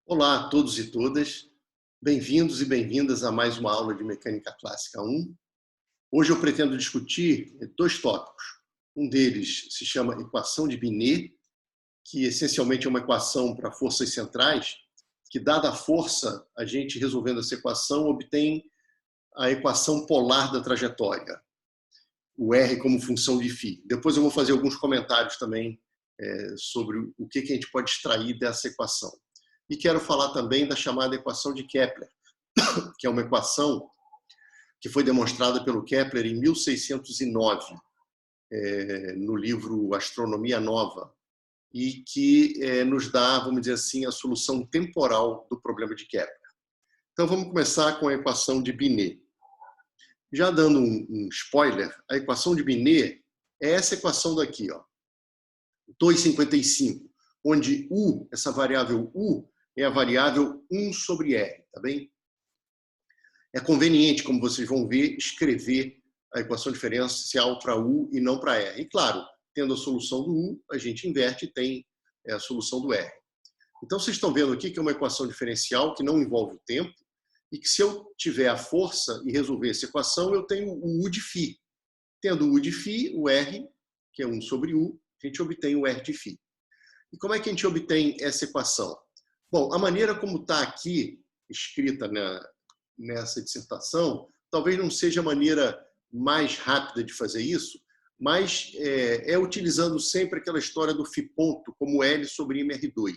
Olá a todos e todas, bem-vindos e bem-vindas a mais uma aula de Mecânica Clássica 1. Hoje eu pretendo discutir dois tópicos. Um deles se chama equação de Binet, que essencialmente é uma equação para forças centrais, que dada a força, a gente resolvendo essa equação obtém a equação polar da trajetória, o R como função de φ. Depois eu vou fazer alguns comentários também sobre o que a gente pode extrair dessa equação. E quero falar também da chamada equação de Kepler, que é uma equação que foi demonstrada pelo Kepler em 1609, no livro Astronomia Nova, e que nos dá, vamos dizer assim, a solução temporal do problema de Kepler. Então vamos começar com a equação de Binet. Já dando um spoiler, a equação de Binet é essa equação daqui, ó, 2,55, onde U, essa variável U, é a variável 1 sobre R, tá bem? É conveniente, como vocês vão ver, escrever a equação diferencial para U e não para R. E claro, tendo a solução do U, a gente inverte e tem a solução do R. Então vocês estão vendo aqui que é uma equação diferencial que não envolve o tempo e que se eu tiver a força e resolver essa equação, eu tenho o U de φ. Tendo o U de φ, o R, que é 1 sobre U, a gente obtém o R de φ. E como é que a gente obtém essa equação? Bom, a maneira como está aqui, escrita nessa dissertação, talvez não seja a maneira mais rápida de fazer isso, mas é utilizando sempre aquela história do φ ponto como L sobre MR2.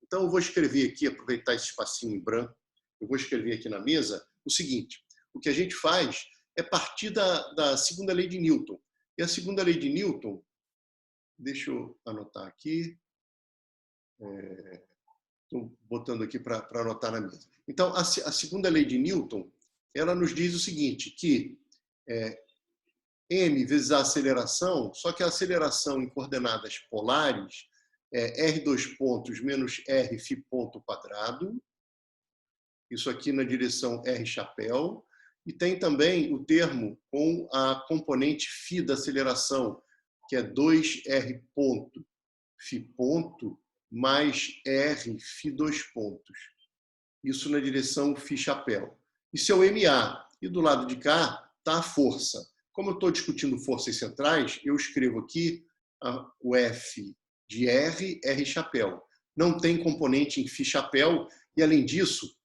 Então, eu vou escrever aqui, aproveitar esse espacinho em branco, eu vou escrever aqui na mesa o seguinte: o que a gente faz é partir da segunda lei de Newton. E a segunda lei de Newton, deixa eu anotar aqui, estou botando aqui para anotar na mesa. Então, a segunda lei de Newton, ela nos diz o seguinte, que m vezes a aceleração, só que a aceleração em coordenadas polares é r2 pontos menos r φ ponto quadrado, isso aqui na direção r chapéu, e tem também o termo com a componente φ da aceleração, que é 2r ponto φ ponto mais r φ dois pontos. Isso na direção φ chapéu. Isso é o MA. E do lado de cá está a força. Como eu estou discutindo forças centrais, eu escrevo aqui o F de R, R chapéu. Não tem componente em φ chapéu e, além disso,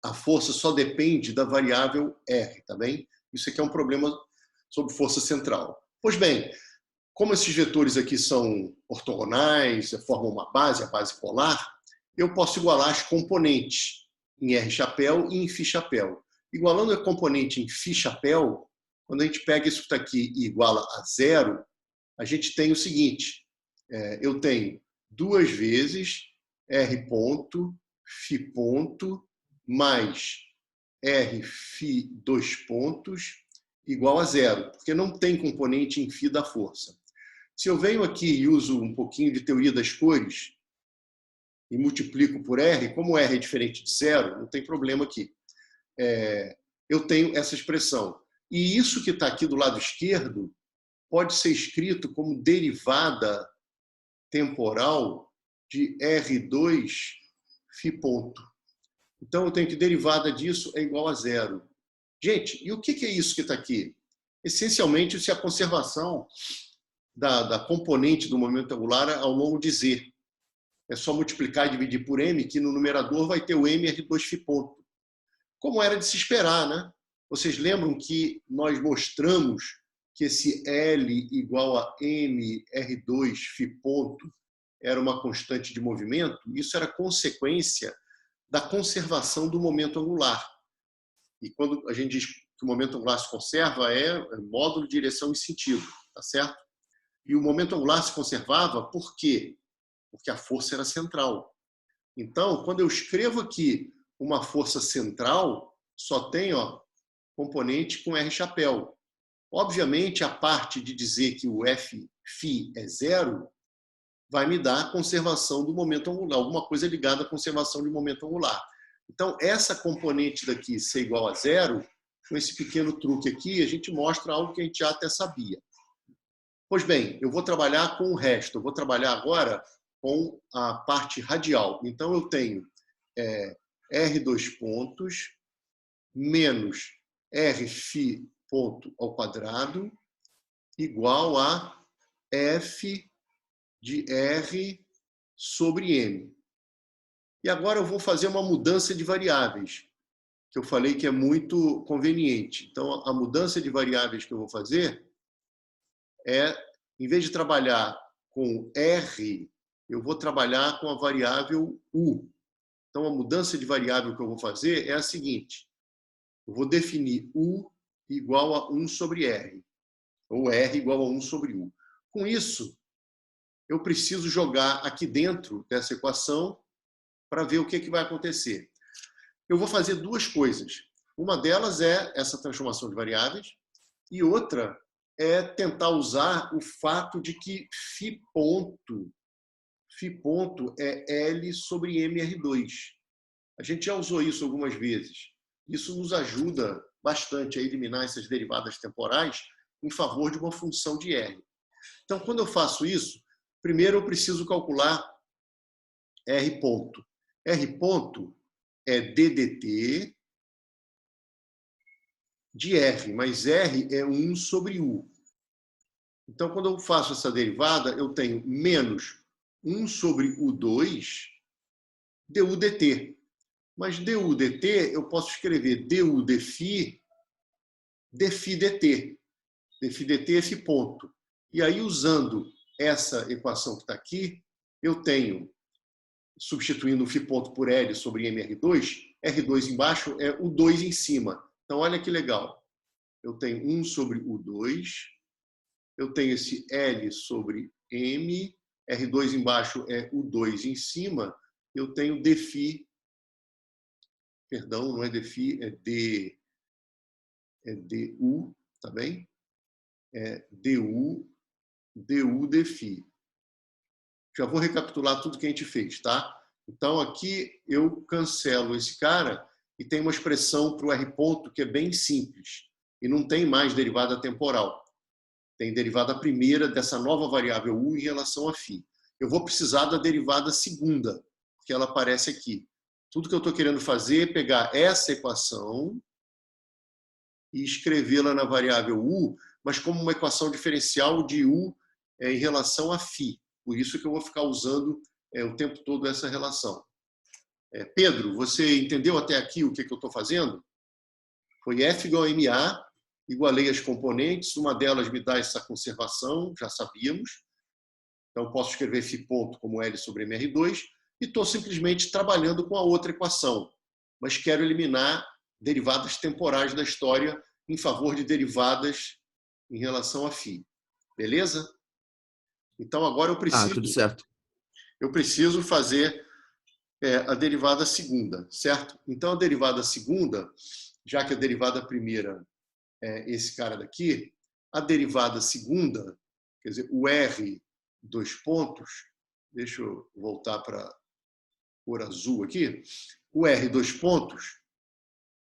a força só depende da variável R, tá bem? Isso aqui é um problema sobre força central. Pois bem, como esses vetores aqui são ortogonais, formam uma base, a base polar, eu posso igualar as componentes em R chapéu e em φ chapéu. Igualando a componente em φ chapéu, quando a gente pega isso que está aqui e iguala a zero, a gente tem o seguinte, eu tenho 2 vezes R ponto, φ ponto, mais R φ dois pontos, igual a zero, porque não tem componente em φ da força. Se eu venho aqui e uso um pouquinho de teoria das cores e multiplico por R, como R é diferente de zero, não tem problema aqui. Eu tenho essa expressão. E isso que está aqui do lado esquerdo pode ser escrito como derivada temporal de R2 φ ponto. Então, eu tenho que derivada disso é igual a zero. Gente, e o que é isso que está aqui? Essencialmente, isso é a conservação da componente do momento angular ao longo de Z. É só multiplicar e dividir por M, que no numerador vai ter o M R2 φ ponto. Como era de se esperar, né? Vocês lembram que nós mostramos que esse L igual a M R2 φ ponto era uma constante de movimento? Isso era consequência da conservação do momento angular. E quando a gente diz que o momento angular se conserva, é módulo, direção e sentido, tá certo? E o momento angular se conservava por quê? Porque a força era central. Então, quando eu escrevo aqui uma força central, só tem componente com R chapéu. Obviamente, a parte de dizer que o F φ é zero vai me dar a conservação do momento angular, alguma coisa ligada à conservação de momento angular. Então, essa componente daqui ser igual a zero, com esse pequeno truque aqui, a gente mostra algo que a gente já até sabia. Pois bem, eu vou trabalhar com o resto. Eu vou trabalhar agora com a parte radial. Então, eu tenho R2 menos Rφ ponto ao quadrado igual a F de R sobre M. E agora eu vou fazer uma mudança de variáveis, que eu falei que é muito conveniente. Então, a mudança de variáveis que eu vou fazer é, em vez de trabalhar com R, eu vou trabalhar com a variável U. Então, a mudança de variável que eu vou fazer é a seguinte. Eu vou definir U igual a 1 sobre R, ou R igual a 1 sobre U. Com isso, eu preciso jogar aqui dentro dessa equação para ver o que vai acontecer. Eu vou fazer duas coisas. Uma delas é essa transformação de variáveis e outra é tentar usar o fato de que φ ponto é L sobre MR2. A gente já usou isso algumas vezes. Isso nos ajuda bastante a eliminar essas derivadas temporais em favor de uma função de R. Então, quando eu faço isso, primeiro eu preciso calcular R ponto. R ponto é ddt de R, mas R é 1 sobre U. Então, quando eu faço essa derivada, eu tenho menos 1 sobre U2 du dt. Mas du dt, eu posso escrever du dφ dt. Dφ dt é φ ponto. E aí, usando essa equação que está aqui, eu tenho, substituindo o φ ponto por L sobre MR2, R2 embaixo é o 2 em cima. Então, olha que legal. Eu tenho 1 sobre U2, eu tenho esse L sobre M, R2 embaixo é U2 em cima, eu tenho dφ, perdão, não é dφ, é du, tá bem? É du dφ. Já vou recapitular tudo que a gente fez, tá? Então, aqui eu cancelo esse cara e tem uma expressão para o R ponto que é bem simples. E não tem mais derivada temporal. Tem derivada primeira dessa nova variável U em relação a φ. Eu vou precisar da derivada segunda, porque ela aparece aqui. Tudo que eu estou querendo fazer é pegar essa equação e escrevê-la na variável U, mas como uma equação diferencial de U em relação a φ. Por isso que eu vou ficar usando o tempo todo essa relação. Pedro, você entendeu até aqui o que eu estou fazendo? Foi F igual a MA, igualei as componentes, uma delas me dá essa conservação, já sabíamos. Então, posso escrever φ ponto como L sobre MR2 e estou simplesmente trabalhando com a outra equação, mas quero eliminar derivadas temporais da história em favor de derivadas em relação a φ. Beleza? Então, agora Tudo certo. eu preciso fazer a derivada segunda, certo? Então, a derivada segunda, já que a derivada primeira é esse cara daqui, a derivada segunda, quer dizer, o R, dois pontos, deixa eu voltar para cor azul aqui, o R, dois pontos,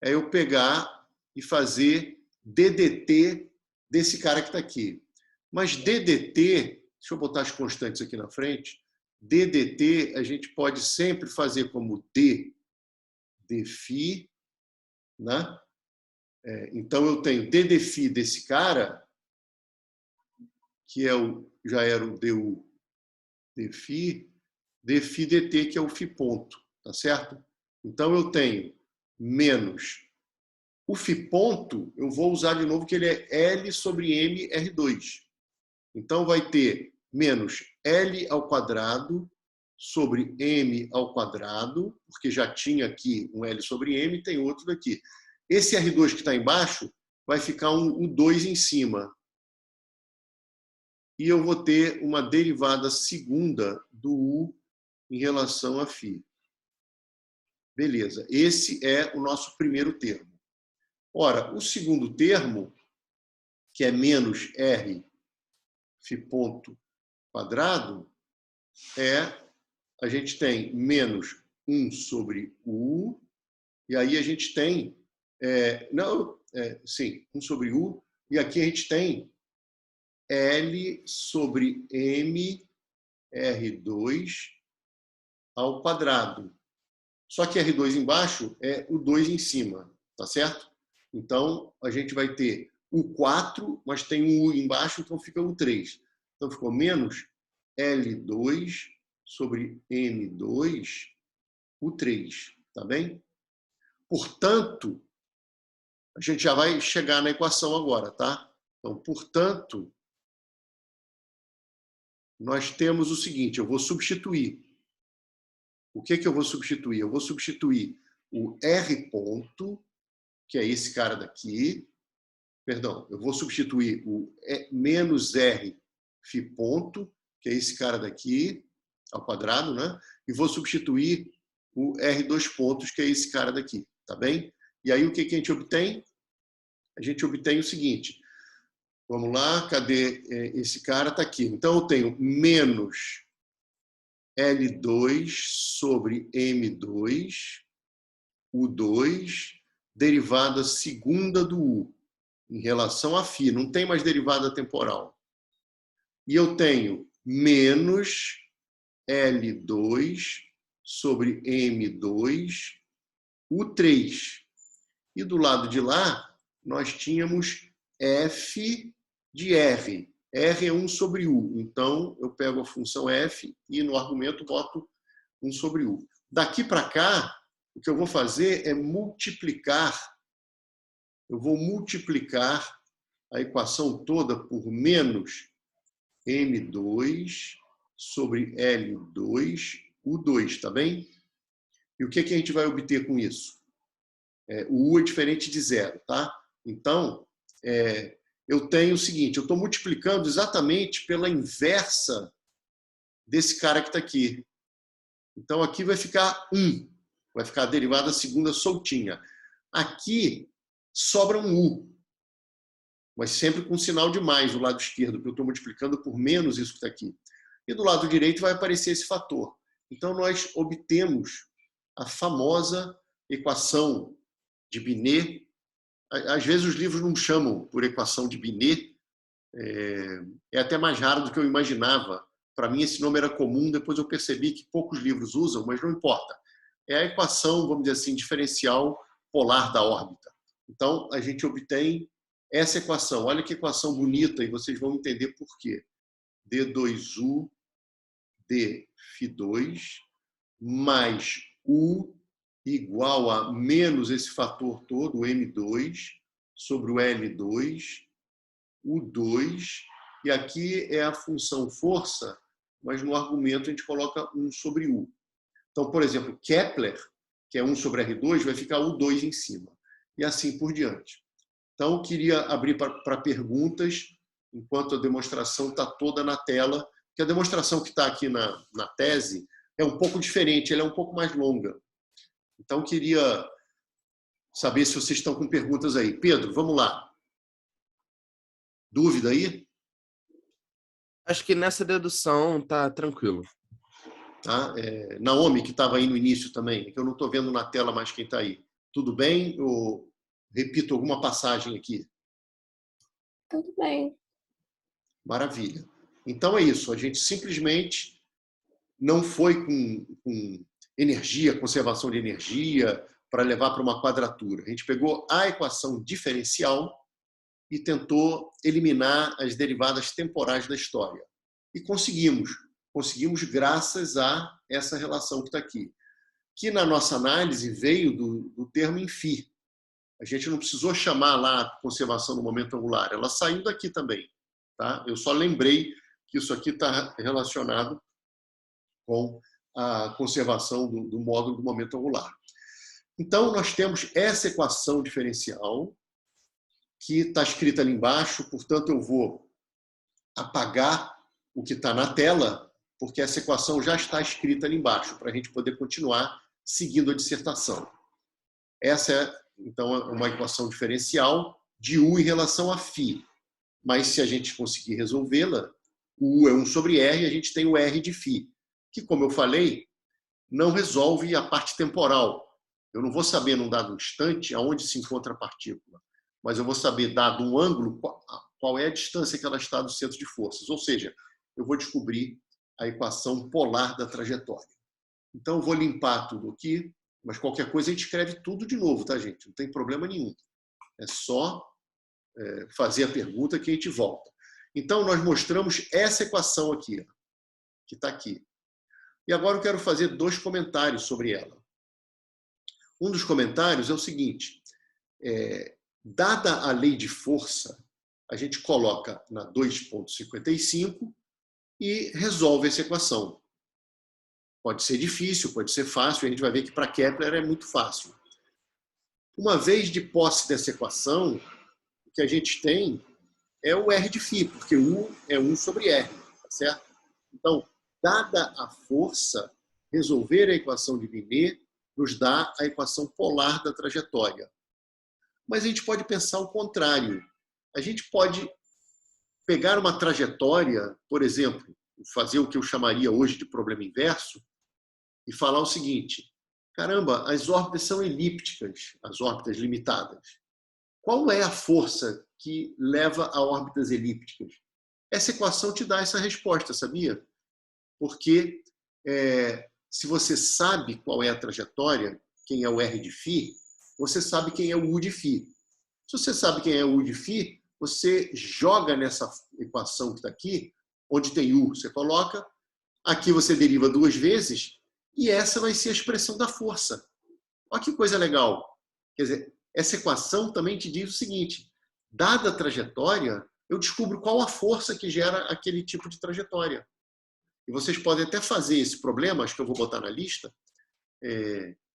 é eu pegar e fazer DDT desse cara que está aqui. Mas DDT, deixa eu botar as constantes aqui na frente, DDT a gente pode sempre fazer como dφ, né? Então eu tenho dφ desse cara, que já era o du dφ, dφ dt, que é o φ ponto, tá certo? Então eu tenho menos o φ ponto, eu vou usar de novo que ele é L sobre M R2. Então vai ter menos L ao quadrado sobre M ao quadrado, porque já tinha aqui um L sobre M, tem outro daqui. Esse R2 que está embaixo vai ficar o 2 em cima. E eu vou ter uma derivada segunda do U em relação a φ. Beleza, esse é o nosso primeiro termo. Ora, o segundo termo, que é menos R φ ponto quadrado, a gente tem menos 1 sobre U, e aí a gente tem, 1 sobre U, e aqui a gente tem L sobre M R2 ao quadrado. Só que R2 embaixo é o 2 em cima, tá certo? Então, a gente vai ter o 4, mas tem um U embaixo, então fica o 3. Então, ficou menos L2 sobre M2, o 3, tá bem? Portanto, a gente já vai chegar na equação agora, tá? Então, portanto, nós temos o seguinte, eu vou substituir. O que eu vou substituir? Eu vou substituir o R ponto, que é esse cara daqui. Perdão, eu vou substituir o menos R φ ponto, que é esse cara daqui, ao quadrado, né? E vou substituir o R2 pontos, que é esse cara daqui, tá bem? E aí o que a gente obtém? A gente obtém o seguinte. Vamos lá, cadê esse cara? Está aqui. Então, eu tenho menos L2 sobre M2, U2, derivada segunda do U, em relação a φ. Não tem mais derivada temporal. E eu tenho menos L2 sobre M2, U3. E do lado de lá, nós tínhamos F de R. R é 1 sobre U. Então, eu pego a função F e no argumento boto 1 sobre U. Daqui para cá, o que eu vou fazer é multiplicar. Eu vou multiplicar a equação toda por menos M2 sobre L2, U2, tá bem? E o que a gente vai obter com isso? O U é diferente de zero, tá? Então, eu tenho o seguinte, eu estou multiplicando exatamente pela inversa desse cara que está aqui. Então, aqui vai ficar 1. Vai ficar a derivada segunda soltinha. Aqui sobra um U, mas sempre com sinal de mais do lado esquerdo, porque eu estou multiplicando por menos isso que está aqui. E do lado direito vai aparecer esse fator. Então, nós obtemos a famosa equação de Binet. Às vezes os livros não chamam por equação de Binet, é até mais raro do que eu imaginava. Para mim esse nome era comum, depois eu percebi que poucos livros usam, mas não importa. É a equação, vamos dizer assim, diferencial polar da órbita. Então a gente obtém essa equação. Olha que equação bonita e vocês vão entender por quê. D2U dφ2 mais U igual a menos esse fator todo, o M2, sobre o L2, U2, e aqui é a função força, mas no argumento a gente coloca 1 sobre U. Então, por exemplo, Kepler, que é 1 sobre R2, vai ficar U2 em cima, e assim por diante. Então, eu queria abrir para perguntas, enquanto a demonstração está toda na tela, que a demonstração que está aqui na tese é um pouco diferente, ela é um pouco mais longa. Então, queria saber se vocês estão com perguntas aí. Pedro, vamos lá. Dúvida aí? Acho que nessa dedução tá tranquilo. Tá? Naomi, que estava aí no início também, que eu não estou vendo na tela mais quem está aí. Tudo bem? Eu repito alguma passagem aqui? Tudo bem. Maravilha. Então é isso. A gente simplesmente não foi com energia, conservação de energia, para levar para uma quadratura. A gente pegou a equação diferencial e tentou eliminar as derivadas temporais da história. E conseguimos. Conseguimos graças a essa relação que está aqui. Que na nossa análise veio do termo em φ. A gente não precisou chamar lá conservação no momento angular. Ela saiu daqui também. Tá? Eu só lembrei que isso aqui está relacionado com a conservação do módulo do momento angular. Então, nós temos essa equação diferencial que está escrita ali embaixo, portanto, eu vou apagar o que está na tela, porque essa equação já está escrita ali embaixo, para a gente poder continuar seguindo a dissertação. Essa é, então, uma equação diferencial de U em relação a φ. Mas, se a gente conseguir resolvê-la, o U é 1 sobre R e a gente tem o R de φ, que, como eu falei, não resolve a parte temporal. Eu não vou saber, num dado instante, aonde se encontra a partícula, mas eu vou saber, dado um ângulo, qual é a distância que ela está do centro de forças. Ou seja, eu vou descobrir a equação polar da trajetória. Então, eu vou limpar tudo aqui, mas qualquer coisa a gente escreve tudo de novo, tá, gente? Não tem problema nenhum. É só fazer a pergunta que a gente volta. Então, nós mostramos essa equação aqui, que está aqui. E agora eu quero fazer 2 comentários sobre ela. Um dos comentários é o seguinte: dada a lei de força, a gente coloca na 2,55 e resolve essa equação. Pode ser difícil, pode ser fácil, a gente vai ver que para Kepler é muito fácil. Uma vez de posse dessa equação, o que a gente tem é o R de φ, porque U é 1 sobre R, tá certo? Então, dada a força, resolver a equação de Binet nos dá a equação polar da trajetória. Mas a gente pode pensar o contrário. A gente pode pegar uma trajetória, por exemplo, fazer o que eu chamaria hoje de problema inverso, e falar o seguinte: caramba, as órbitas são elípticas, as órbitas limitadas. Qual é a força que leva a órbitas elípticas? Essa equação te dá essa resposta, sabia? Porque se você sabe qual é a trajetória, quem é o R de φ, você sabe quem é o U de φ. Se você sabe quem é o U de φ, você joga nessa equação que está aqui, onde tem U, você coloca, aqui você deriva 2 vezes, e essa vai ser a expressão da força. Olha que coisa legal. Quer dizer, essa equação também te diz o seguinte: dada a trajetória, eu descubro qual a força que gera aquele tipo de trajetória. E vocês podem até fazer esse problema, acho que eu vou botar na lista,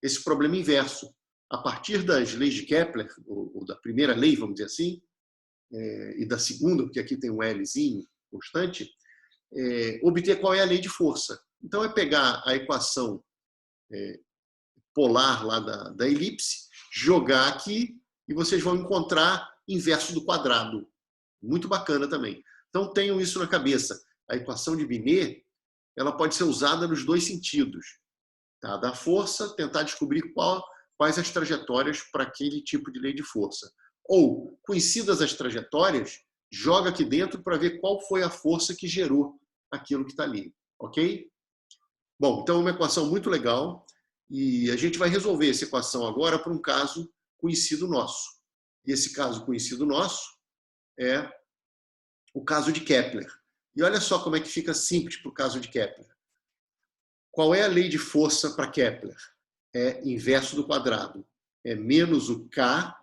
esse problema inverso. A partir das leis de Kepler, ou da primeira lei, vamos dizer assim, e da segunda, porque aqui tem um Lzinho constante, obter qual é a lei de força. Então, é pegar a equação polar lá da elipse, jogar aqui, e vocês vão encontrar inverso do quadrado. Muito bacana também. Então, tenham isso na cabeça. A equação de Binet, ela pode ser usada nos 2 sentidos. Tá? Da força, tentar descobrir quais as trajetórias para aquele tipo de lei de força. Ou, conhecidas as trajetórias, joga aqui dentro para ver qual foi a força que gerou aquilo que está ali. Ok? Bom, então é uma equação muito legal e a gente vai resolver essa equação agora para um caso conhecido nosso. E esse caso conhecido nosso é o caso de Kepler. E olha só como é que fica simples para o caso de Kepler. Qual é a lei de força para Kepler? É inverso do quadrado. É menos o K,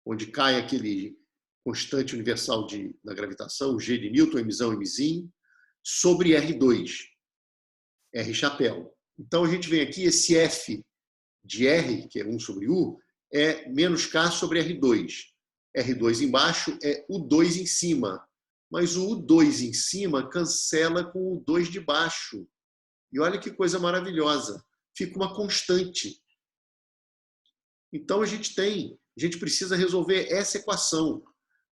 onde K é aquele constante universal da gravitação, o G de Newton, Mzão e Mzinho, sobre R2, R chapéu. Então a gente vem aqui, esse F de R, que é 1 sobre U, é menos K sobre R2. R2 embaixo é U2 em cima. Mas o U2 em cima cancela com o U2 de baixo. E olha que coisa maravilhosa. Fica uma constante. Então a gente precisa resolver essa equação.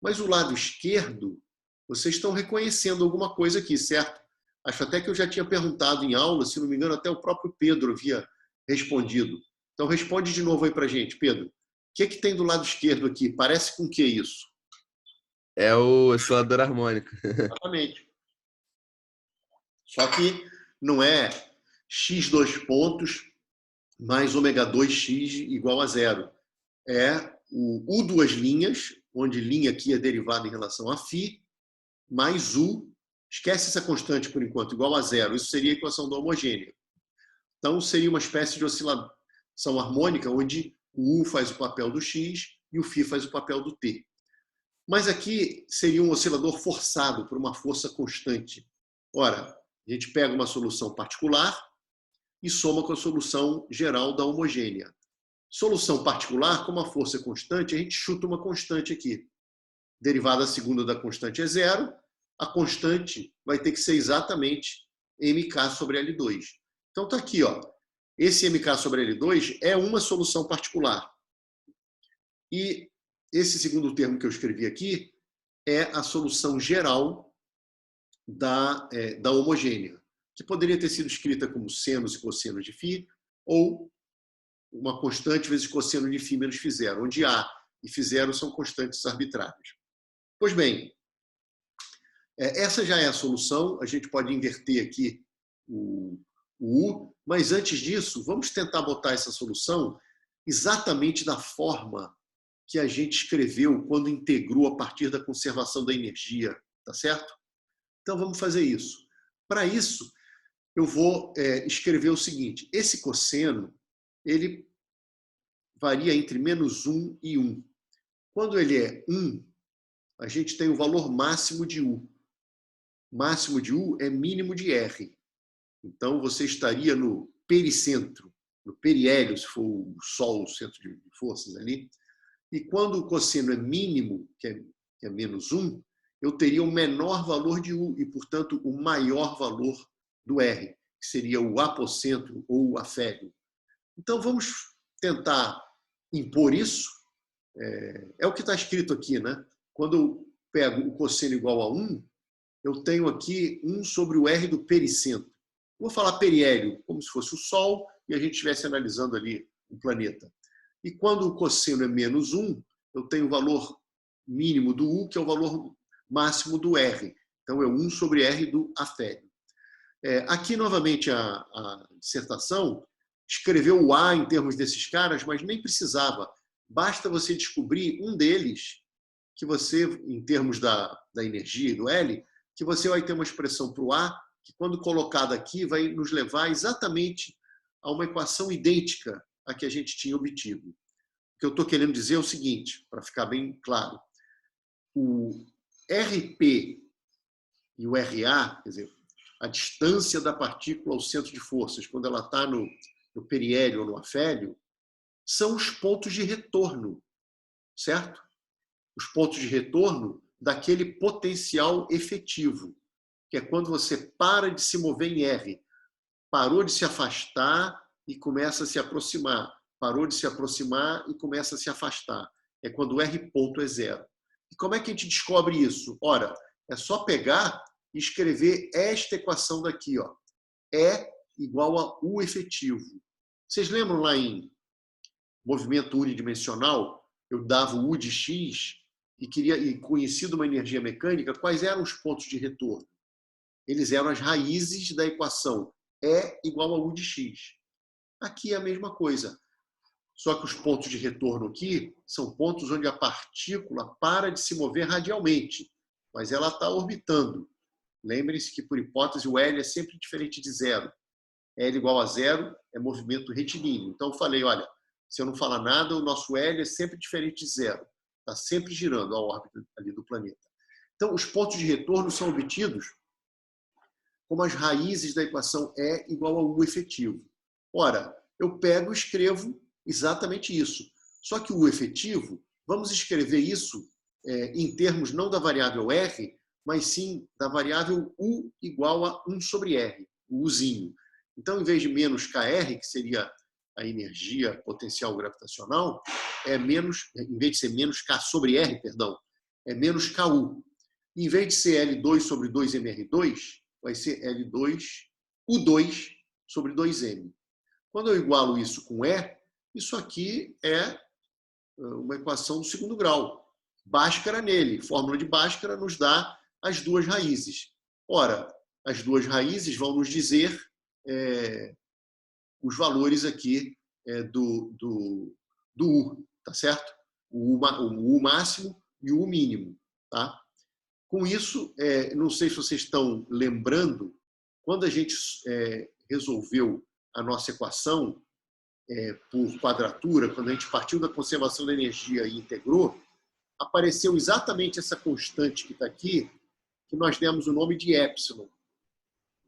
Mas o lado esquerdo, vocês estão reconhecendo alguma coisa aqui, certo? Acho até que eu já tinha perguntado em aula, se não me engano, até o próprio Pedro havia respondido. Então responde de novo aí para a gente, Pedro. O que tem do lado esquerdo aqui? Parece com o que isso? É o oscilador harmônico. Exatamente. Só que não é x 2 pontos mais ômega 2x igual a 0. É o U 2 linhas, onde linha aqui é derivada em relação a φ, mais U, esquece essa constante por enquanto, igual a 0. Isso seria a equação da homogênea. Então, seria uma espécie de oscilação harmônica, onde o U faz o papel do x e o φ faz o papel do t. Mas aqui seria um oscilador forçado por uma força constante. Ora, a gente pega uma solução particular e soma com a solução geral da homogênea. Solução particular, como a força é constante, a gente chuta uma constante aqui. Derivada segunda da constante é 0, a constante vai ter que ser exatamente mk sobre L2. Então está aqui, ó. Esse mk sobre L2 é uma solução particular. E esse segundo termo que eu escrevi aqui é a solução geral da homogênea, que poderia ter sido escrita como senos e cossenos de φ, ou uma constante vezes cosseno de φ menos φ0, onde A e φ0 são constantes arbitrárias. Pois bem, essa já é a solução. A gente pode inverter aqui o U. Mas antes disso, vamos tentar botar essa solução exatamente da forma que a gente escreveu quando integrou a partir da conservação da energia, tá certo? Então vamos fazer isso. Para isso, eu vou escrever o seguinte: esse cosseno, ele varia entre -1 e 1. Quando ele é 1, a gente tem o valor máximo de U. Máximo de U é mínimo de R. Então, você estaria no pericentro, no periélio, se for o Sol, o centro de forças ali. E quando o cosseno é mínimo, que é -1, eu teria o menor valor de U e, portanto, o maior valor do R, que seria o apocentro ou o afélio. Então, vamos tentar impor isso. É o que está escrito aqui, né? Quando eu pego o cosseno igual a 1, eu tenho aqui 1 sobre o R do pericentro. Vou falar periélio, como se fosse o Sol e a gente estivesse analisando ali o planeta. E quando o cosseno é -1, eu tenho o valor mínimo do U, que é o valor máximo do R. Então, é 1 sobre R do afélio. Aqui, novamente, a dissertação escreveu o A em termos desses caras, mas nem precisava. Basta você descobrir um deles, que você, em termos da energia e do L, que você vai ter uma expressão para o A, que quando colocada aqui vai nos levar exatamente a uma equação idêntica à que a gente tinha obtido. O que eu estou querendo dizer é o seguinte, para ficar bem claro. O RP e o RA, quer dizer, a distância da partícula ao centro de forças, quando ela está no periélio ou no afélio, são os pontos de retorno, certo? Os pontos de retorno daquele potencial efetivo, que é quando você para de se mover em R, parou de se afastar e começa a se aproximar, parou de se aproximar e começa a se afastar. É quando o R ponto é 0. E como é que a gente descobre isso? Ora, é só pegar e escrever esta equação daqui, ó. E igual a U efetivo. Vocês lembram lá em movimento unidimensional, eu dava o U de X e conhecido uma energia mecânica, quais eram os pontos de retorno? Eles eram as raízes da equação E igual a U de X. Aqui é a mesma coisa. Só que os pontos de retorno aqui são pontos onde a partícula para de se mover radialmente, mas ela está orbitando. Lembrem-se que, por hipótese, o L é sempre diferente de 0. L igual a 0 é movimento retilíneo. Então, eu falei, olha, se eu não falar nada, o nosso L é sempre diferente de 0. Está sempre girando a órbita ali do planeta. Então, os pontos de retorno são obtidos como as raízes da equação E igual a U efetivo. Ora, eu pego e escrevo exatamente isso. Só que o U efetivo, vamos escrever isso em termos não da variável R, mas sim da variável U igual a 1 sobre R, o Uzinho. Então, em vez de menos KR, que seria a energia potencial gravitacional, em vez de ser menos K sobre R, perdão, é menos KU. Em vez de ser L2 sobre 2mR2, vai ser L2, U2 sobre 2m. Quando eu igualo isso com E, isso aqui é uma equação do segundo grau. Bhaskara nele. Fórmula de Bhaskara nos dá as duas raízes. Ora, as duas raízes vão nos dizer os valores aqui do U, tá certo? O U máximo e o U mínimo, tá? Com isso, não sei se vocês estão lembrando, quando a gente resolveu a nossa equação por quadratura, quando a gente partiu da conservação da energia e integrou, apareceu exatamente essa constante que está aqui, que nós demos o nome de epsilon.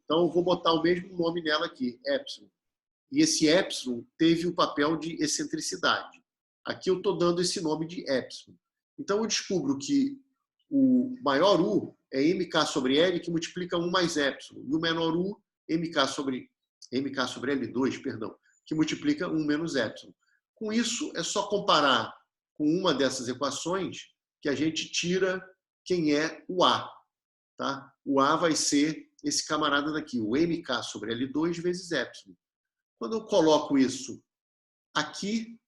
Então, eu vou botar o mesmo nome nela aqui, epsilon. E esse epsilon teve o papel de excentricidade. Aqui eu estou dando esse nome de epsilon. Então, eu descubro que o maior U é mk sobre L, que multiplica 1 mais epsilon. E o menor U, mk sobre L2, perdão, que multiplica 1 menos epsilon. Com isso, é só comparar com uma dessas equações que a gente tira quem é o A. Tá? O A vai ser esse camarada daqui, o mk sobre L2 vezes epsilon. Quando eu coloco isso aqui,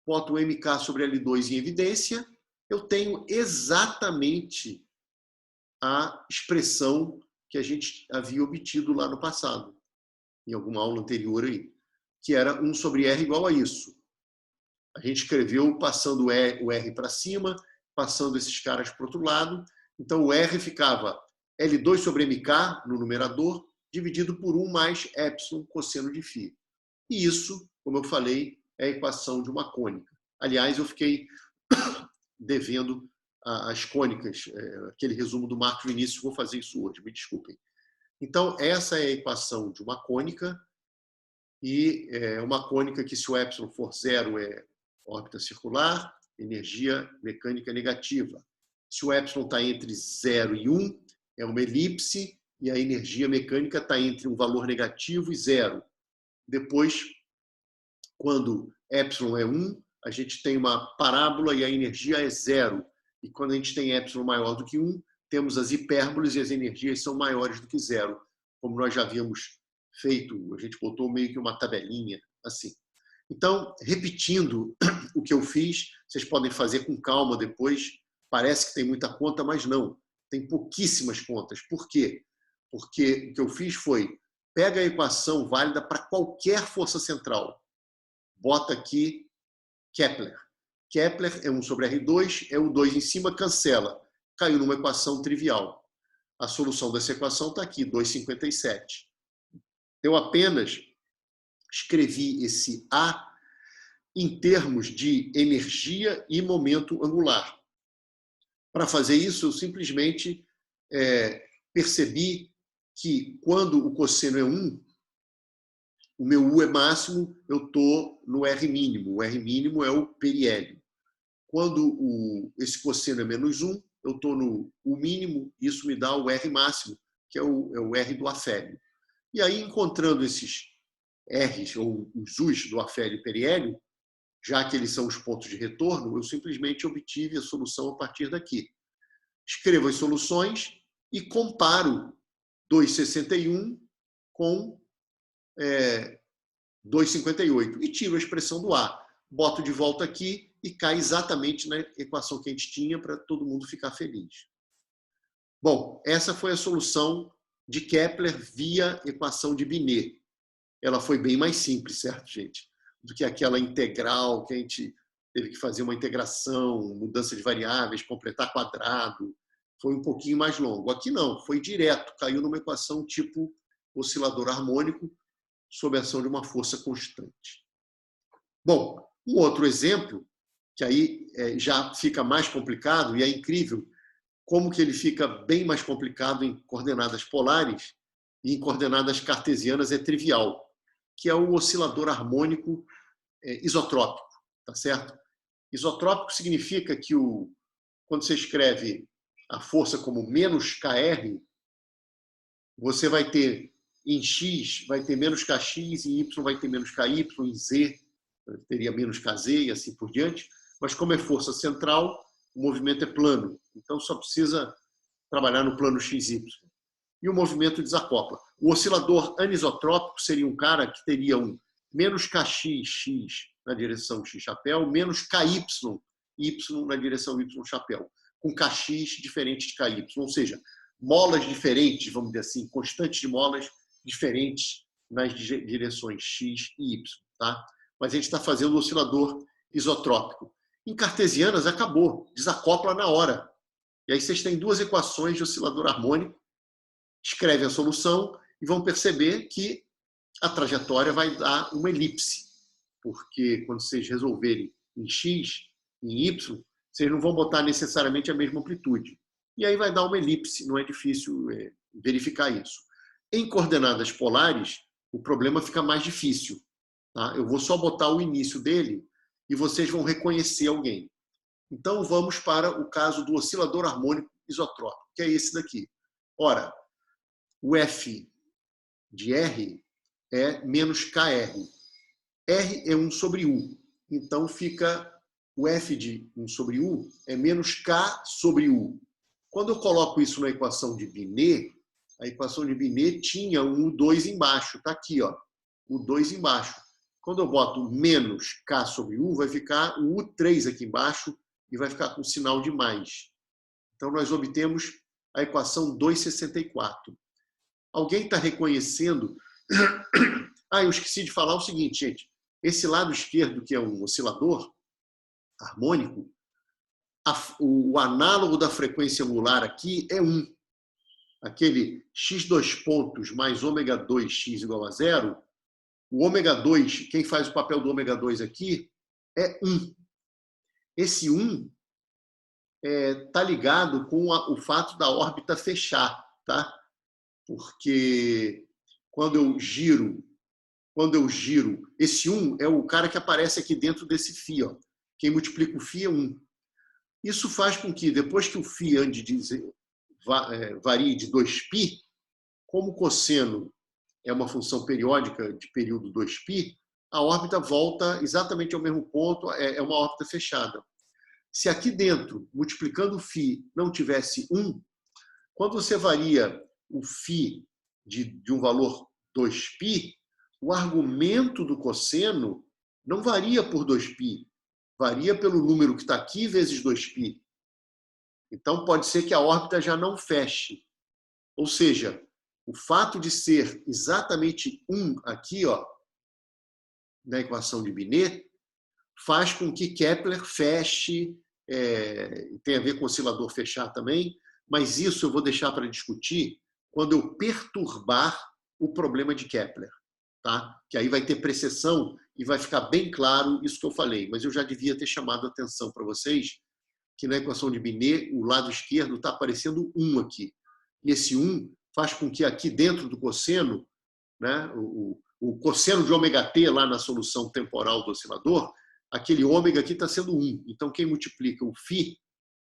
boto o mk sobre L2 em evidência, eu tenho exatamente a expressão que a gente havia obtido lá no passado. em alguma aula anterior aí, que era 1 sobre R igual a isso. A gente escreveu passando o R para cima, passando esses caras para o outro lado. Então, o R ficava L2 sobre MK no numerador, dividido por 1 mais epsilon cosseno de φ. E isso, como eu falei, é a equação de uma cônica. Aliás, eu fiquei devendo as cônicas, aquele resumo do Marcos Vinícius, vou fazer isso hoje, me desculpem. Então, essa é a equação de uma cônica, e uma cônica que, se o epsilon for 0, é órbita circular, energia mecânica negativa. Se o epsilon está entre 0 e 1, é uma elipse, e a energia mecânica está entre um valor negativo e 0. Depois, quando epsilon é 1, a gente tem uma parábola e a energia é 0. E quando a gente tem epsilon maior do que 1, temos as hipérboles e as energias são maiores do que 0. Como nós já havíamos feito, a gente botou meio que uma tabelinha assim. Então, repetindo o que eu fiz, vocês podem fazer com calma depois. Parece que tem muita conta, mas não. Tem pouquíssimas contas. Por quê? Porque o que eu fiz foi, pega a equação válida para qualquer força central. Bota aqui Kepler. Kepler é 1 sobre R2, é o 2 em cima, cancela. Caiu numa equação trivial. A solução dessa equação está aqui, 2,57. Eu apenas escrevi esse A em termos de energia e momento angular. Para fazer isso, eu simplesmente percebi que quando o cosseno é 1, o meu U é máximo, eu estou no R mínimo. O R mínimo é o periélio. Quando esse cosseno é menos 1, eu estou no U mínimo, isso me dá o R máximo, que é o R do afélio. E aí, encontrando esses R's, ou os U's do afélio e periélio, já que eles são os pontos de retorno, eu simplesmente obtive a solução a partir daqui. Escrevo as soluções e comparo 2,61 com 2,58 e tiro a expressão do A. Boto de volta aqui e cai exatamente na equação que a gente tinha para todo mundo ficar feliz. Bom, essa foi a solução de Kepler via equação de Binet. Ela foi bem mais simples, certo, gente? Do que aquela integral que a gente teve que fazer uma integração, mudança de variáveis, completar quadrado. Foi um pouquinho mais longo. Aqui não, foi direto, caiu numa equação tipo oscilador harmônico sob a ação de uma força constante. Bom, um outro exemplo, que aí já fica mais complicado, e é incrível como que ele fica bem mais complicado em coordenadas polares, e em coordenadas cartesianas é trivial, que é o oscilador harmônico isotrópico, tá certo? Isotrópico significa que quando você escreve a força como menos KR, você vai ter em X, vai ter menos KX, em Y vai ter menos KY, em Z teria menos KZ e assim por diante. Mas como é força central, o movimento é plano. Então só precisa trabalhar no plano XY. E o movimento desacopla. O oscilador anisotrópico seria um cara que teria um menos KX, X na direção X chapéu, menos KY, Y na direção Y chapéu, com KX diferente de KY. Ou seja, molas diferentes, vamos dizer assim, constantes de molas diferentes nas direções X e Y. Tá? Mas a gente está fazendo o oscilador isotrópico. Em cartesianas, acabou, desacopla na hora. E aí vocês têm duas equações de oscilador harmônico, escrevem a solução e vão perceber que a trajetória vai dar uma elipse. Porque quando vocês resolverem em X, em Y, vocês não vão botar necessariamente a mesma amplitude. E aí vai dar uma elipse, não é difícil verificar isso. Em coordenadas polares, o problema fica mais difícil. Tá? Eu vou só botar o início dele e vocês vão reconhecer alguém. Então, vamos para o caso do oscilador harmônico isotrópico, que é esse daqui. Ora, o F de R é menos KR. R é 1 sobre U. Então, fica o F de 1 sobre U é menos K sobre U. Quando eu coloco isso na equação de Binet, a equação de Binet tinha um U2 embaixo. Está aqui, ó, U2 embaixo. Quando eu boto menos K sobre U, vai ficar o U3 aqui embaixo e vai ficar com sinal de mais. Então, nós obtemos a equação 2,64. Alguém está reconhecendo Ah, eu esqueci de falar o seguinte, gente. Esse lado esquerdo, que é um oscilador harmônico, o análogo da frequência angular aqui é 1. Aquele x2 pontos mais ômega 2x igual a 0, o ômega 2, quem faz o papel do ômega 2 aqui, é 1. Esse 1 está ligado com o fato da órbita fechar, tá? Porque quando eu giro, esse 1 é o cara que aparece aqui dentro desse φ. Ó. Quem multiplica o φ é 1. Isso faz com que, depois que o φ varie de 2π, como o cosseno é uma função periódica de período 2π, a órbita volta exatamente ao mesmo ponto, é uma órbita fechada. Se aqui dentro, multiplicando o φ, não tivesse 1, quando você varia o φ de um valor 2π, o argumento do cosseno não varia por 2π, varia pelo número que está aqui vezes 2π. Então, pode ser que a órbita já não feche. Ou seja, o fato de ser exatamente 1 aqui, ó, na equação de Binet, faz com que Kepler feche, tem a ver com o oscilador fechar também, mas isso eu vou deixar para discutir quando eu perturbar o problema de Kepler. Tá? Que aí vai ter precessão e vai ficar bem claro isso que eu falei. Mas eu já devia ter chamado a atenção para vocês que na equação de Binet, o lado esquerdo está aparecendo 1 aqui. E esse 1 faz com que aqui dentro do cosseno, né, o cosseno de ômega t lá na solução temporal do oscilador, aquele ômega aqui está sendo 1. Então, quem multiplica o φ,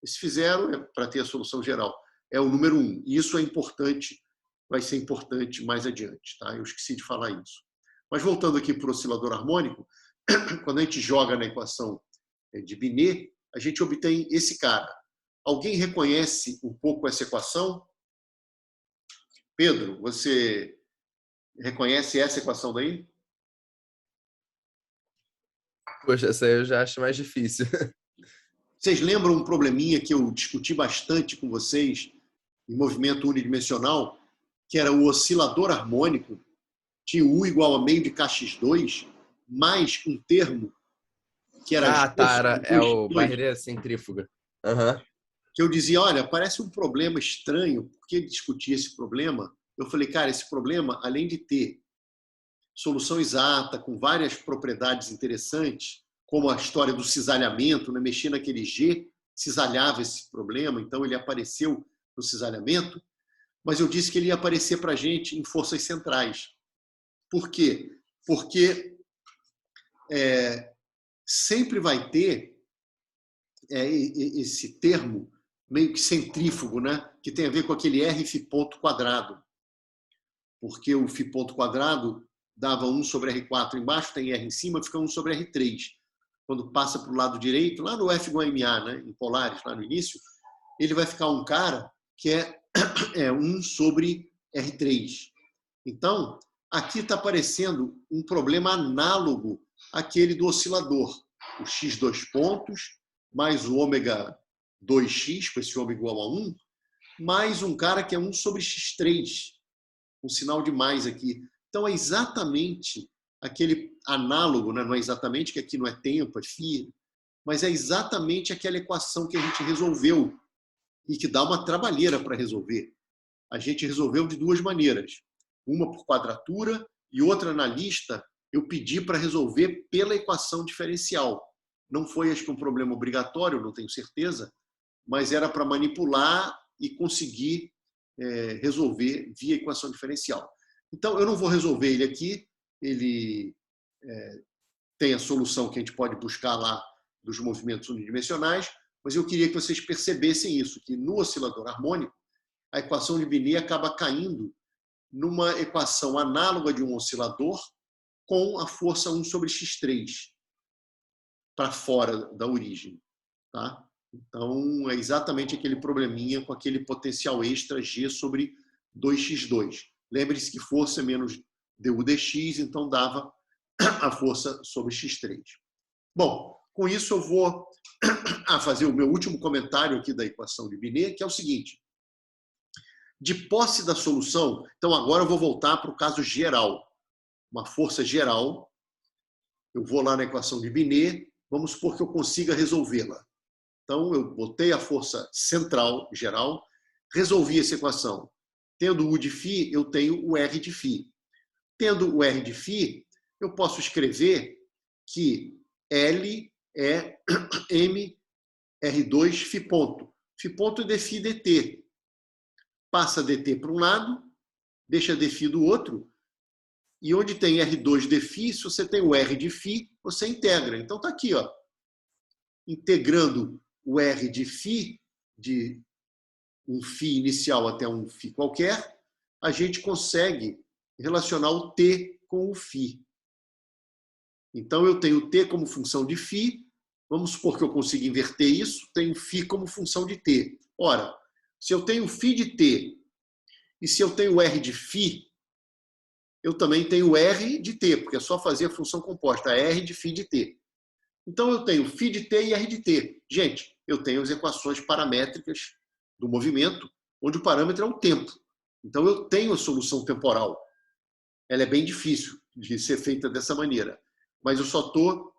esse φ0 para ter a solução geral, é o número 1. E isso é importante, vai ser importante mais adiante. Tá? Eu esqueci de falar isso. Mas voltando aqui para o oscilador harmônico, quando a gente joga na equação de Binet, a gente obtém esse cara. Alguém reconhece um pouco essa equação? Pedro, você reconhece essa equação daí? Poxa, essa aí eu já acho mais difícil. Vocês lembram um probleminha que eu discuti bastante com vocês em movimento unidimensional, que era o oscilador harmônico, tinha U igual a meio de kx2, mais um termo que era É o barreira centrífuga. Uhum. Que eu dizia, olha, parece um problema estranho, por que discutir esse problema? Eu falei, cara, esse problema, além de ter solução exata, com várias propriedades interessantes, como a história do cisalhamento, né? Mexer naquele G, cisalhava esse problema, então ele apareceu no cisalhamento, mas eu disse que ele ia aparecer para a gente em forças centrais. Por quê? Porque sempre vai ter esse termo meio que centrífugo, né? Que tem a ver com aquele R ponto quadrado. Porque o φ ponto quadrado dava 1 sobre R4 embaixo, tem R em cima, fica 1 sobre R3. Quando passa para o lado direito, lá no F igual a MA, né? Em polares, lá no início, ele vai ficar um cara que é 1 sobre R3. Então, aqui está aparecendo um problema análogo àquele do oscilador. O x2 pontos, mais o ômega 2x, com esse ômega igual a 1, mais um cara que é 1 sobre x3, um sinal de mais aqui. Então, é exatamente aquele análogo, né? Não é exatamente, que aqui não é tempo, é φ, mas é exatamente aquela equação que a gente resolveu e que dá uma trabalheira para resolver. A gente resolveu de duas maneiras. Uma por quadratura e outra na lista eu pedi para resolver pela equação diferencial. Não foi, acho que, um problema obrigatório, não tenho certeza, mas era para manipular e conseguir resolver via equação diferencial. Então, eu não vou resolver ele aqui, ele tem a solução que a gente pode buscar lá dos movimentos unidimensionais, mas eu queria que vocês percebessem isso, que no oscilador harmônico, a equação de Binet acaba caindo numa equação análoga de um oscilador com a força 1 sobre x3 para fora da origem. Tá? Então, é exatamente aquele probleminha com aquele potencial extra G sobre 2x2. Lembre-se que força é menos du dx, então dava a força sobre x3. Bom, com isso eu vou fazer o meu último comentário aqui da equação de Binet, que é o seguinte. De posse da solução, então agora eu vou voltar para o caso geral. uma força geral. Eu vou lá na equação de Binet, vamos supor que eu consiga resolvê-la. Então, eu botei a força central, geral, resolvi essa equação. Tendo U de φ, eu tenho o R de φ. Tendo o R de φ, eu posso escrever que L é M R2 φ ponto. Φ ponto é dφ dt. Passa dt para um lado, deixa dφ do outro, e onde tem R2 dφ, se você tem o R de φ, você integra. Então está aqui, ó, integrando o R de φ, de um φ inicial até um φ qualquer, a gente consegue relacionar o t com o φ. Então eu tenho t como função de φ, vamos supor que eu consiga inverter isso, tenho φ como função de t. Ora, se eu tenho φ de t e se eu tenho R de φ, eu também tenho R de t, porque é só fazer a função composta, R de φ de t. Então eu tenho φ de t e R de t. Gente, eu tenho as equações paramétricas do movimento, onde o parâmetro é o tempo. Então eu tenho a solução temporal. Ela é bem difícil de ser feita dessa maneira, mas eu só estou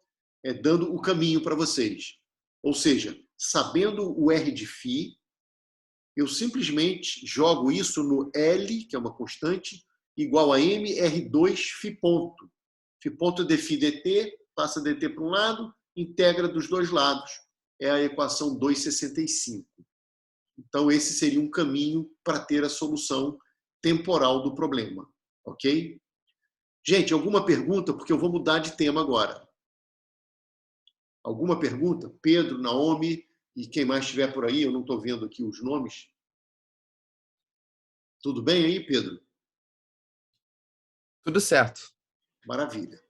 dando o caminho para vocês. Ou seja, sabendo o R de φ, eu simplesmente jogo isso no L, que é uma constante, igual a M R2 φ ponto. Φ ponto é dφ dt, passa dt para um lado, integra dos dois lados. É a equação 265. Então, esse seria um caminho para ter a solução temporal do problema. Ok? Gente, alguma pergunta? Porque eu vou mudar de tema agora. Alguma pergunta? Pedro, Naomi e quem mais estiver por aí, eu não estou vendo aqui os nomes. Tudo bem aí, Pedro? Tudo certo. Maravilha.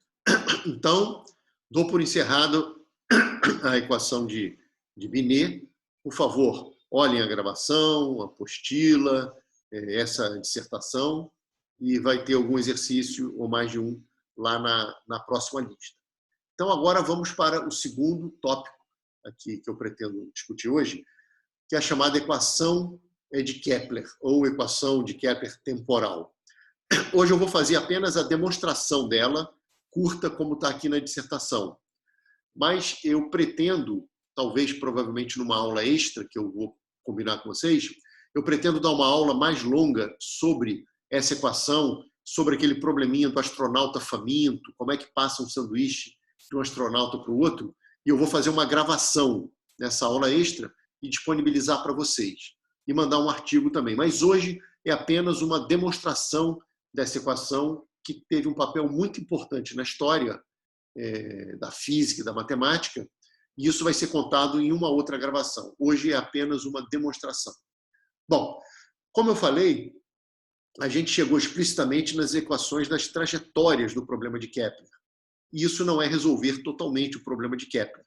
Então, dou por encerrado a equação de Binet. Por favor, olhem a gravação, a apostila, essa dissertação, e vai ter algum exercício, ou mais de um, lá na próxima lista. Então, agora vamos para o segundo tópico aqui que eu pretendo discutir hoje, que é a chamada equação de Kepler, ou equação de Kepler temporal. Hoje eu vou fazer apenas a demonstração dela, curta como está aqui na dissertação. Mas eu pretendo, talvez, provavelmente numa aula extra, que eu vou combinar com vocês, eu pretendo dar uma aula mais longa sobre essa equação, sobre aquele probleminha do astronauta faminto, como é que passa um sanduíche de um astronauta para o outro, e eu vou fazer uma gravação nessa aula extra e disponibilizar para vocês. E mandar um artigo também. Mas hoje é apenas uma demonstração dessa equação que teve um papel muito importante na história da física e da matemática, e isso vai ser contado em uma outra gravação. Hoje é apenas uma demonstração. Bom, como eu falei, a gente chegou explicitamente nas equações das trajetórias do problema de Kepler. E isso não é resolver totalmente o problema de Kepler.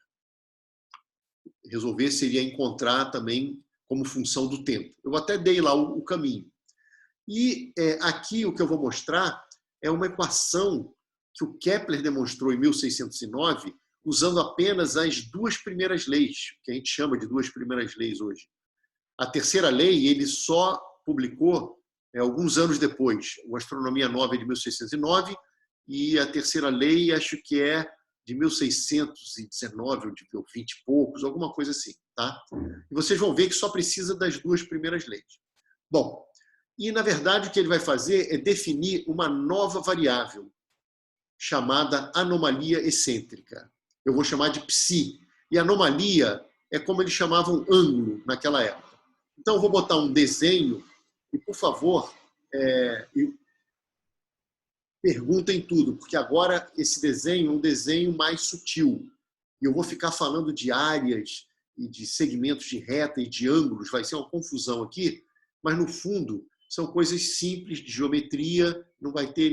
Resolver seria encontrar também como função do tempo. Eu até dei lá o caminho. E aqui o que eu vou mostrar é uma equação que o Kepler demonstrou em 1609, usando apenas as duas primeiras leis, que a gente chama de duas primeiras leis hoje. A terceira lei ele só publicou alguns anos depois. O Astronomia Nova é de 1609 e a terceira lei acho que é de 1619 ou de 20 e poucos, alguma coisa assim. Tá? E vocês vão ver que só precisa das duas primeiras leis. Bom, e na verdade o que ele vai fazer é definir uma nova variável chamada anomalia excêntrica. Eu vou chamar de psi. E anomalia é como eles chamavam ângulo naquela época. Então eu vou botar um desenho e, por favor, perguntem tudo, porque agora esse desenho é um desenho mais sutil. E eu vou ficar falando de áreas e de segmentos de reta e de ângulos, vai ser uma confusão aqui, mas no fundo são coisas simples de geometria, não vai ter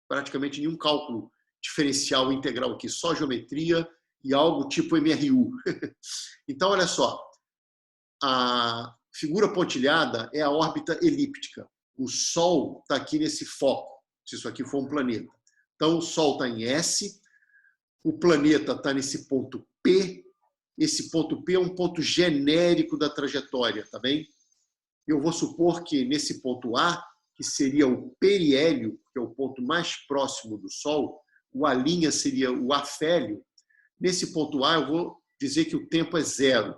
praticamente nenhum cálculo diferencial integral aqui, só geometria e algo tipo MRU. Então, olha só, a figura pontilhada é a órbita elíptica. O Sol está aqui nesse foco, se isso aqui for um planeta. Então, o Sol está em S, o planeta está nesse ponto P, esse ponto P é um ponto genérico da trajetória, tá bem? Eu vou supor que nesse ponto A que seria o periélio, que é o ponto mais próximo do Sol, o A' seria o afélio. Nesse ponto A, eu vou dizer que o tempo é zero.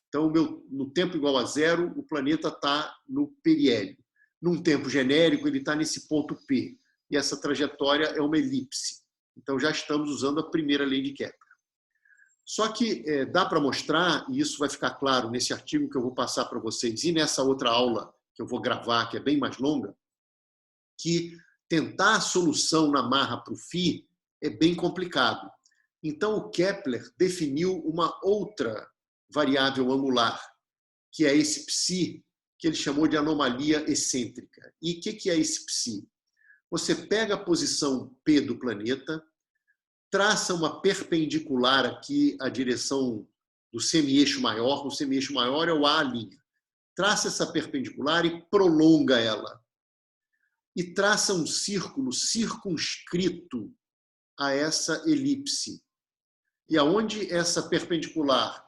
Então, no tempo igual a zero, o planeta está no periélio. Num tempo genérico, ele está nesse ponto P. E essa trajetória é uma elipse. Então, já estamos usando a primeira lei de Kepler. Só que dá para mostrar, e isso vai ficar claro nesse artigo que eu vou passar para vocês, e nessa outra aula que eu vou gravar, que é bem mais longa, que tentar a solução na marra para o φ é bem complicado. Então, o Kepler definiu uma outra variável angular, que é esse psi, que ele chamou de anomalia excêntrica. E o que é esse psi? Você pega a posição P do planeta, traça uma perpendicular aqui à direção do semi-eixo maior. O semi-eixo maior é o A'. Traça essa perpendicular e prolonga ela. E traça um círculo circunscrito a essa elipse. E aonde essa perpendicular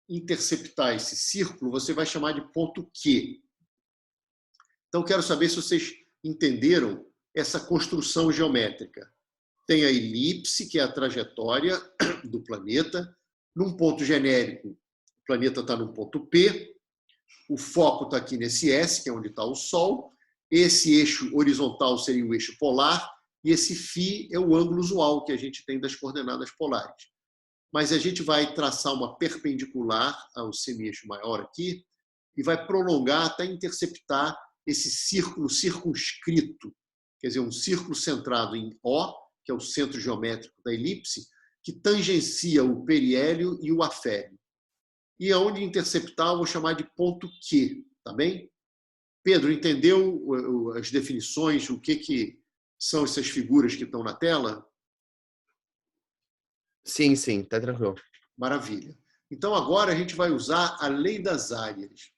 interceptar esse círculo, você vai chamar de ponto Q. Então, quero saber se vocês entenderam essa construção geométrica. Tem a elipse, que é a trajetória do planeta. Num ponto genérico, o planeta está no ponto P. O foco está aqui nesse S, que é onde está o Sol. Esse eixo horizontal seria o eixo polar. E esse φ é o ângulo usual que a gente tem das coordenadas polares. Mas a gente vai traçar uma perpendicular ao semi-eixo maior aqui e vai prolongar até interceptar esse círculo circunscrito, quer dizer, um círculo centrado em O, que é o centro geométrico da elipse, que tangencia o periélio e o afélio. E aonde interceptar eu vou chamar de ponto Q, tá bem? Pedro, entendeu as definições, o que são essas figuras que estão na tela? Sim, sim, tá tranquilo. Maravilha. Então, agora a gente vai usar a lei das áreas.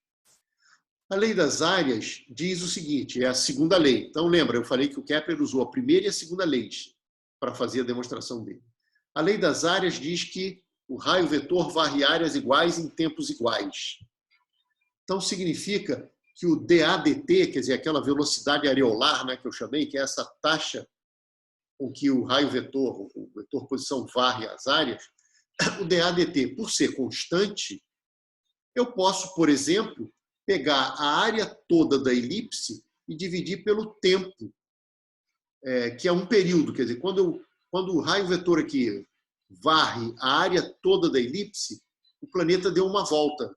A lei das áreas diz o seguinte, é a segunda lei. Então, lembra, eu falei que o Kepler usou a primeira e a segunda leis para fazer a demonstração dele. A lei das áreas diz que o raio vetor varre áreas iguais em tempos iguais. Então, significa que o DADT, quer dizer, aquela velocidade areolar, né, que eu chamei, que é essa taxa com que o raio vetor, o vetor posição varre as áreas, o DADT, por ser constante, eu posso, por exemplo, pegar a área toda da elipse e dividir pelo tempo, que é um período. Quer dizer, quando o raio vetor aqui varre a área toda da elipse, o planeta deu uma volta.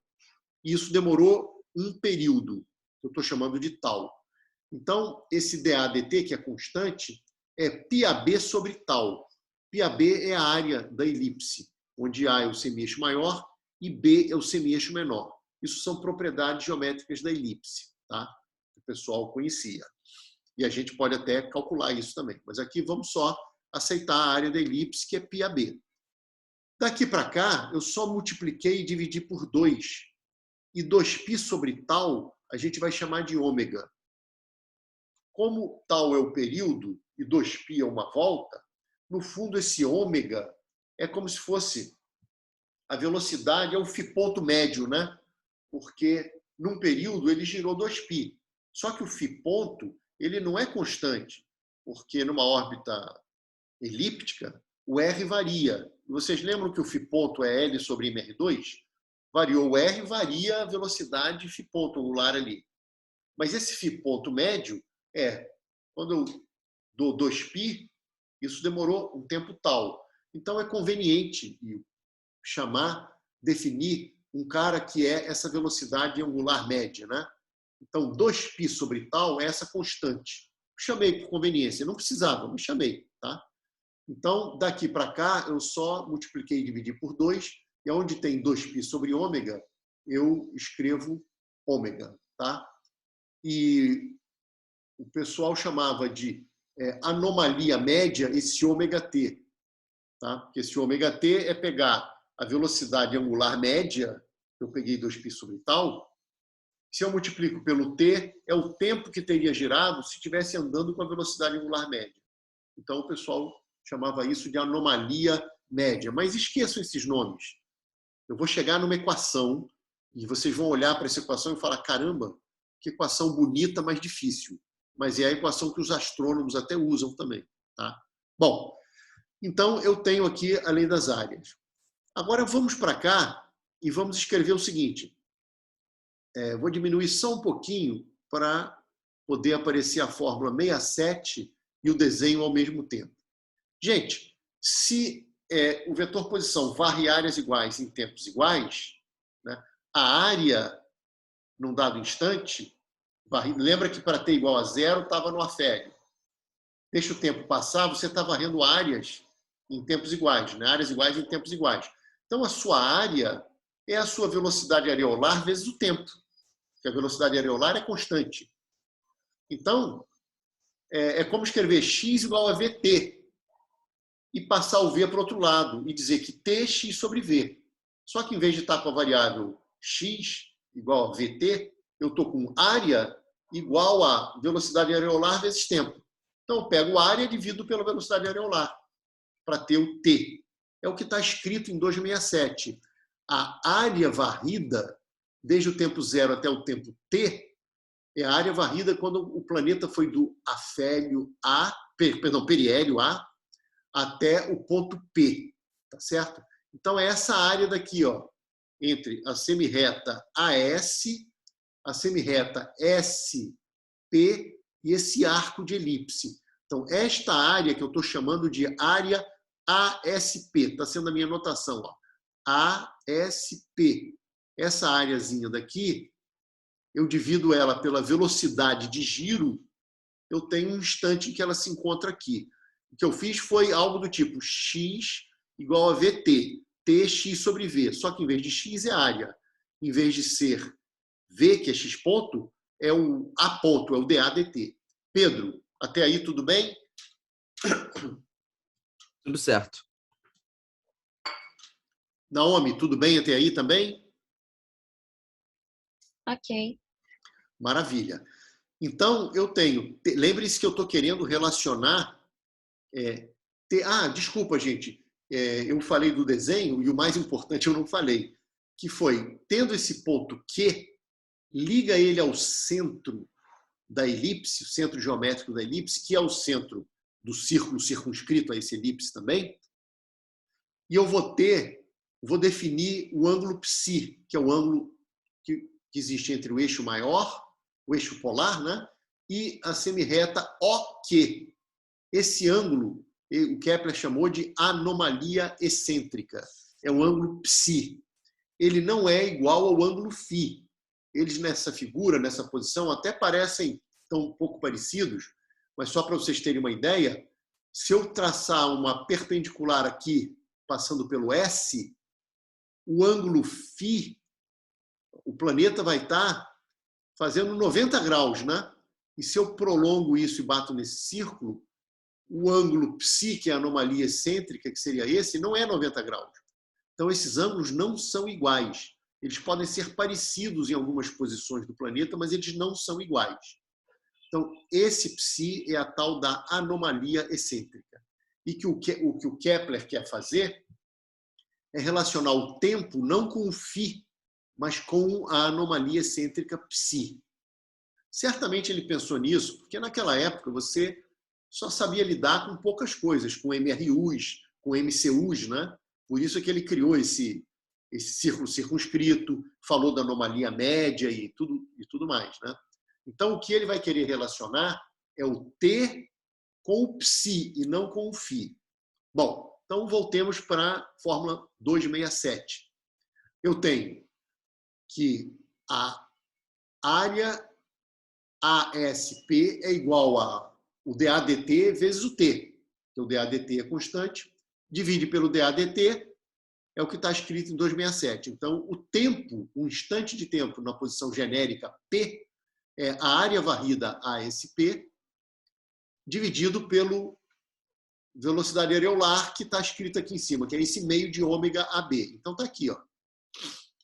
E isso demorou um período, que eu estou chamando de tau. Então, esse DADT, que é constante, é πab sobre tau. πab é a área da elipse, onde A é o semi-eixo maior e B é o semi-eixo menor. Isso são propriedades geométricas da elipse, tá? O pessoal conhecia. E a gente pode até calcular isso também. Mas aqui vamos só aceitar a área da elipse, que é πab. Daqui para cá, eu só multipliquei e dividi por 2. E 2π sobre tau, a gente vai chamar de ômega. Como tau é o período e 2π é uma volta, no fundo esse ômega é como se fosse a velocidade, é o φ ponto médio, né? Porque num período ele girou 2π. Só que o φ ponto ele não é constante, porque numa órbita elíptica o R varia. Vocês lembram que o φ ponto é L sobre mR2? Variou o R, varia a velocidade φ ponto angular ali. Mas esse φ ponto médio quando eu dou 2π, isso demorou um tempo tal. Então é conveniente definir um cara que é essa velocidade angular média, né? Então 2π sobre tau é essa constante. Chamei por conveniência, não precisava, mas chamei, tá? Então daqui para cá eu só multipliquei e dividi por 2, e onde tem 2π sobre ômega, eu escrevo ômega, tá? E o pessoal chamava de anomalia média esse ômega t, tá? Porque esse ômega t é pegar a velocidade angular média, eu peguei 2π sobre tau, se eu multiplico pelo t, é o tempo que teria girado se estivesse andando com a velocidade angular média. Então o pessoal chamava isso de anomalia média. Mas esqueçam esses nomes. Eu vou chegar numa equação e vocês vão olhar para essa equação e falar, caramba, Que equação bonita, mas difícil. Mas é a equação que os astrônomos até usam também. Tá? Bom, então eu tenho aqui a lei das áreas. Agora vamos para cá e vamos escrever o seguinte. Vou diminuir só um pouquinho para poder aparecer a fórmula 67 e o desenho ao mesmo tempo. Gente, se o vetor posição varre áreas iguais em tempos iguais, né, a área, num dado instante, lembra que para t igual a 0 estava no afélio. Deixa o tempo passar, você está varrendo áreas em tempos iguais, né? Áreas iguais em tempos iguais. Então, a sua área é a sua velocidade areolar vezes o tempo, porque a velocidade areolar é constante. Então, é como escrever x igual a vt e passar o v para o outro lado e dizer que t x sobre v. Só que, em vez de estar com a variável x igual a vt, eu estou com área igual a velocidade areolar vezes tempo. Então, eu pego a área e divido pela velocidade areolar para ter o t. É o que está escrito em 267. A área varrida, desde o tempo 0 até o tempo t, é a área varrida quando o planeta foi do afélio A, periélio A, até o ponto P, tá certo? Então, é essa área daqui, ó, entre a semirreta AS, a semirreta SP e esse arco de elipse. Então, esta área que eu estou chamando de área ASP, está sendo a minha anotação, ó, ASP. Essa áreazinha daqui, eu divido ela pela velocidade de giro, eu tenho um instante em que ela se encontra aqui. O que eu fiz foi algo do tipo x igual a vt, tx sobre v. Só que em vez de x é área. Em vez de ser v, que é x ponto, é o a ponto, é o dA dt. Pedro, até aí tudo bem? Tudo certo. Naomi, tudo bem até aí também? Ok. Maravilha. Então, eu tenho... Lembre-se que eu estou querendo relacionar... desculpa, gente. Eu falei do desenho e o mais importante eu não falei, que foi, tendo esse ponto Q, liga ele ao centro da elipse, o centro geométrico da elipse, que é o centro do círculo circunscrito a esse elipse também, e eu vou definir o ângulo psi, que é o ângulo que existe entre o eixo maior, o eixo polar, né, e a semirreta OQ. Esse ângulo, o Kepler chamou de anomalia excêntrica. É o ângulo psi. Ele não é igual ao ângulo φ. Eles, nessa figura, nessa posição, até parecem tão um pouco parecidos, mas só para vocês terem uma ideia, se eu traçar uma perpendicular aqui, passando pelo S, o ângulo φ, o planeta vai estar fazendo 90 graus, né? E se eu prolongo isso e bato nesse círculo, o ângulo psi, que é a anomalia excêntrica, que seria esse, não é 90 graus. Então, esses ângulos não são iguais. Eles podem ser parecidos em algumas posições do planeta, mas eles não são iguais. Então, esse psi é a tal da anomalia excêntrica. E que o que o Kepler quer fazer é relacionar o tempo não com o φ, mas com a anomalia excêntrica psi. Certamente ele pensou nisso, porque naquela época você só sabia lidar com poucas coisas, com MRUs, com MCUs, né? Por isso é que ele criou esse círculo circunscrito, falou da anomalia média e tudo mais, né? Então, o que ele vai querer relacionar é o T com o psi e não com o φ. Bom, então voltemos para a fórmula 267. Eu tenho que a área ASP é igual a o dA dt vezes o t. Então, o dA dt é constante, divide pelo dA dt, é o que está escrito em 267. Então, o tempo, um instante de tempo na posição genérica P, é a área varrida ASP, dividido pelo velocidade areolar, que está escrito aqui em cima, que é esse meio de ômega AB. Então, está aqui, ó,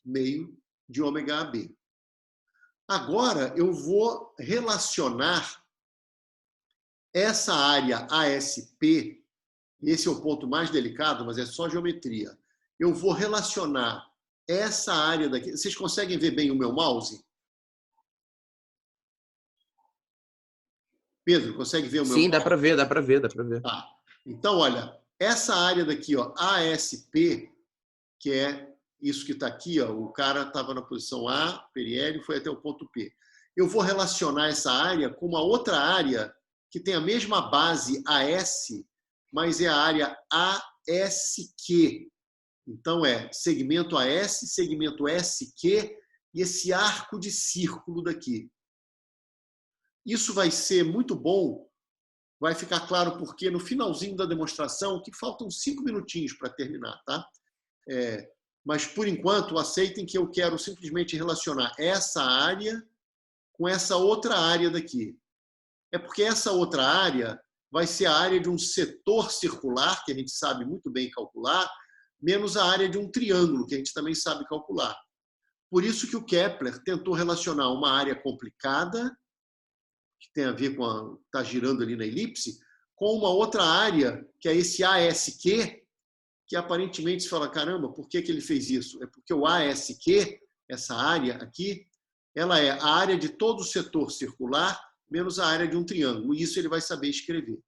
meio de ômega AB. Agora, eu vou relacionar essa área ASP, e esse é o ponto mais delicado, mas é só geometria. Eu vou relacionar essa área daqui. Vocês conseguem ver bem o meu mouse? Pedro, consegue ver o meu Sim, dá cálculo? para ver, dá para ver, dá para ver. Tá. Então, olha, essa área daqui, ó, ASP, que é isso que está aqui, ó, o cara estava na posição A, periélio, foi até o ponto P. Eu vou relacionar essa área com uma outra área que tem a mesma base AS, mas é a área ASQ. Então, é segmento AS, segmento SQ e esse arco de círculo daqui. Isso vai ser muito bom, vai ficar claro porque no finalzinho da demonstração, que faltam 5 minutinhos para terminar, tá? Mas, por enquanto, aceitem que eu quero simplesmente relacionar essa área com essa outra área daqui. É porque essa outra área vai ser a área de um setor circular, que a gente sabe muito bem calcular, menos a área de um triângulo, que a gente também sabe calcular. Por isso que o Kepler tentou relacionar uma área complicada, que tem a ver com está girando ali na elipse, com uma outra área, que é esse ASQ, que aparentemente se fala, caramba, por que ele fez isso? É porque o ASQ, essa área aqui, ela é a área de todo o setor circular, menos a área de um triângulo. E isso ele vai saber escrever.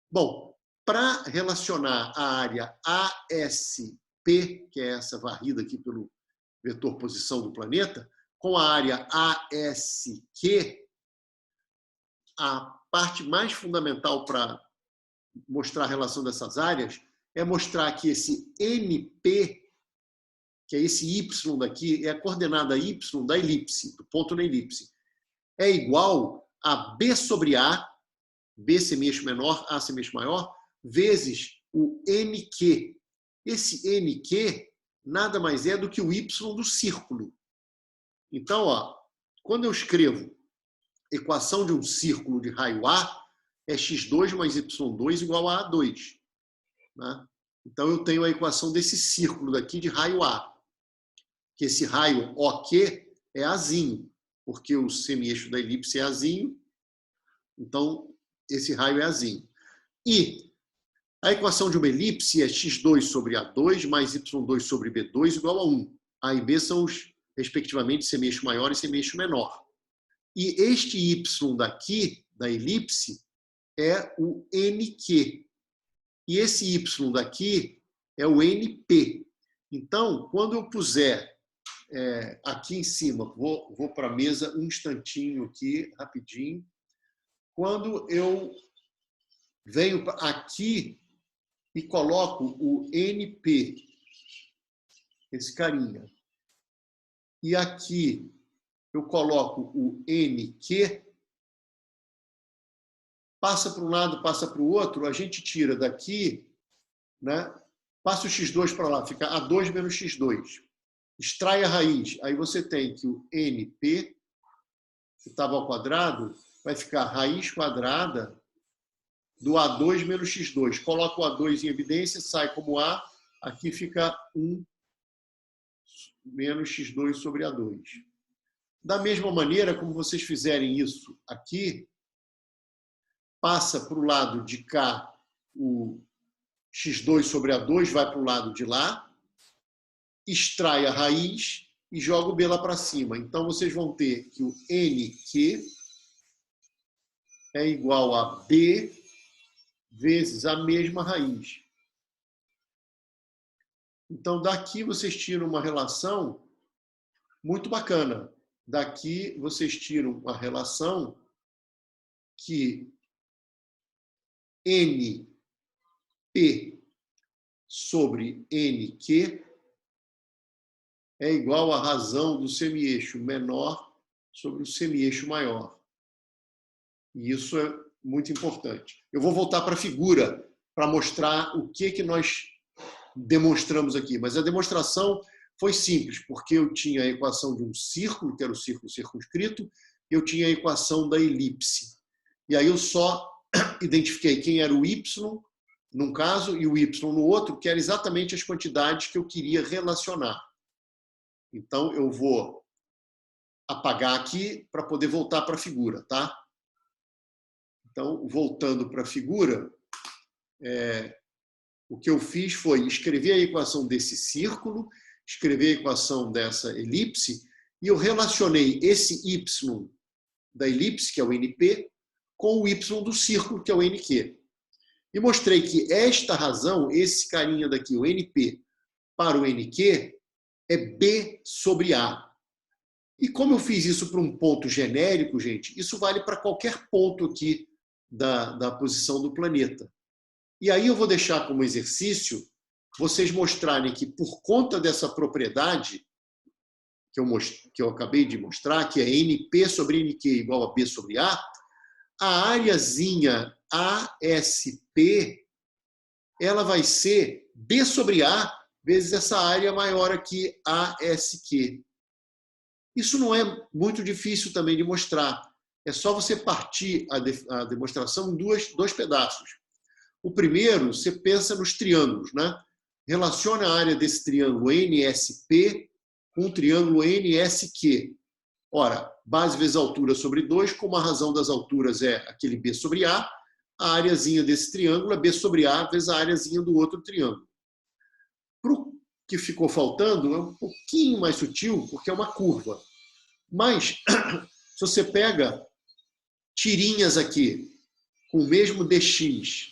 Bom, para relacionar a área ASP, que é essa varrida aqui pelo vetor posição do planeta, com a área ASQ, a parte mais fundamental para mostrar a relação dessas áreas é mostrar que esse NP, que é esse Y daqui, é a coordenada Y da elipse, do ponto na elipse, é igual a B sobre A, B semeixo menor, A semeixo maior, vezes o NQ. Esse NQ nada mais é do que o Y do círculo. Então, ó, quando eu escrevo equação de um círculo de raio A, é x2 mais y2 igual a A2. Né? Então, eu tenho a equação desse círculo daqui de raio A. Que esse raio OQ é Azinho, porque o semieixo da elipse é Azinho. Então, esse raio é Azinho. E a equação de uma elipse é x2 sobre A2 mais y2 sobre B2 igual a 1. A e B são, respectivamente, semieixo maior e semieixo menor. E este y daqui, da elipse, é o NQ. E esse y daqui é o NP. Então, quando eu puser aqui em cima, vou para a mesa um instantinho aqui, rapidinho. Quando eu venho aqui e coloco o NP, esse carinha, e aqui eu coloco o NQ, passa para um lado, passa para o outro, a gente tira daqui, né? Passa o x2 para lá, fica A2 menos x2. Extrai a raiz, aí você tem que o NP, que estava ao quadrado, vai ficar raiz quadrada do A2 menos x2. Coloca o A2 em evidência, sai como A, aqui fica 1 menos x2 sobre A2. Da mesma maneira, como vocês fizerem isso aqui, passa para o lado de cá o x2 sobre A2, vai para o lado de lá, extrai a raiz e joga o B lá para cima. Então, vocês vão ter que o NQ é igual a B vezes a mesma raiz. Então, daqui vocês tiram uma relação muito bacana. Daqui vocês tiram uma relação que NP sobre NQ é igual à razão do semieixo menor sobre o semieixo maior. E isso é muito importante. Eu vou voltar para a figura para mostrar o que nós demonstramos aqui. Mas a demonstração foi simples, porque eu tinha a equação de um círculo, que era o círculo circunscrito, e eu tinha a equação da elipse. E aí eu só identifiquei quem era o y num caso e o y no outro, que eram exatamente as quantidades que eu queria relacionar. Então, eu vou apagar aqui para poder voltar para a figura, tá? Então, voltando para a figura, o que eu fiz foi escrever a equação desse círculo, escrever a equação dessa elipse, e eu relacionei esse y da elipse, que é o NP, com o y do círculo, que é o NQ. E mostrei que esta razão, esse carinha daqui, o NP, para o NQ, é B sobre A. E como eu fiz isso para um ponto genérico, gente, isso vale para qualquer ponto aqui da posição do planeta. E aí eu vou deixar como exercício vocês mostrarem que, por conta dessa propriedade que eu acabei de mostrar, que é NP sobre NQ igual a B sobre A areazinha ASP, ela vai ser B sobre A vezes essa área maior aqui, ASQ. Isso não é muito difícil também de mostrar. É só você partir a demonstração em dois pedaços. O primeiro, você pensa nos triângulos, né? Relaciona a área desse triângulo NSP com o triângulo NSQ. Ora, base vezes altura sobre 2, como a razão das alturas é aquele B sobre A areazinha desse triângulo é B sobre A vezes a areazinha do outro triângulo. Para o que ficou faltando, é um pouquinho mais sutil, porque é uma curva. Mas, se você pega tirinhas aqui, com o mesmo dx,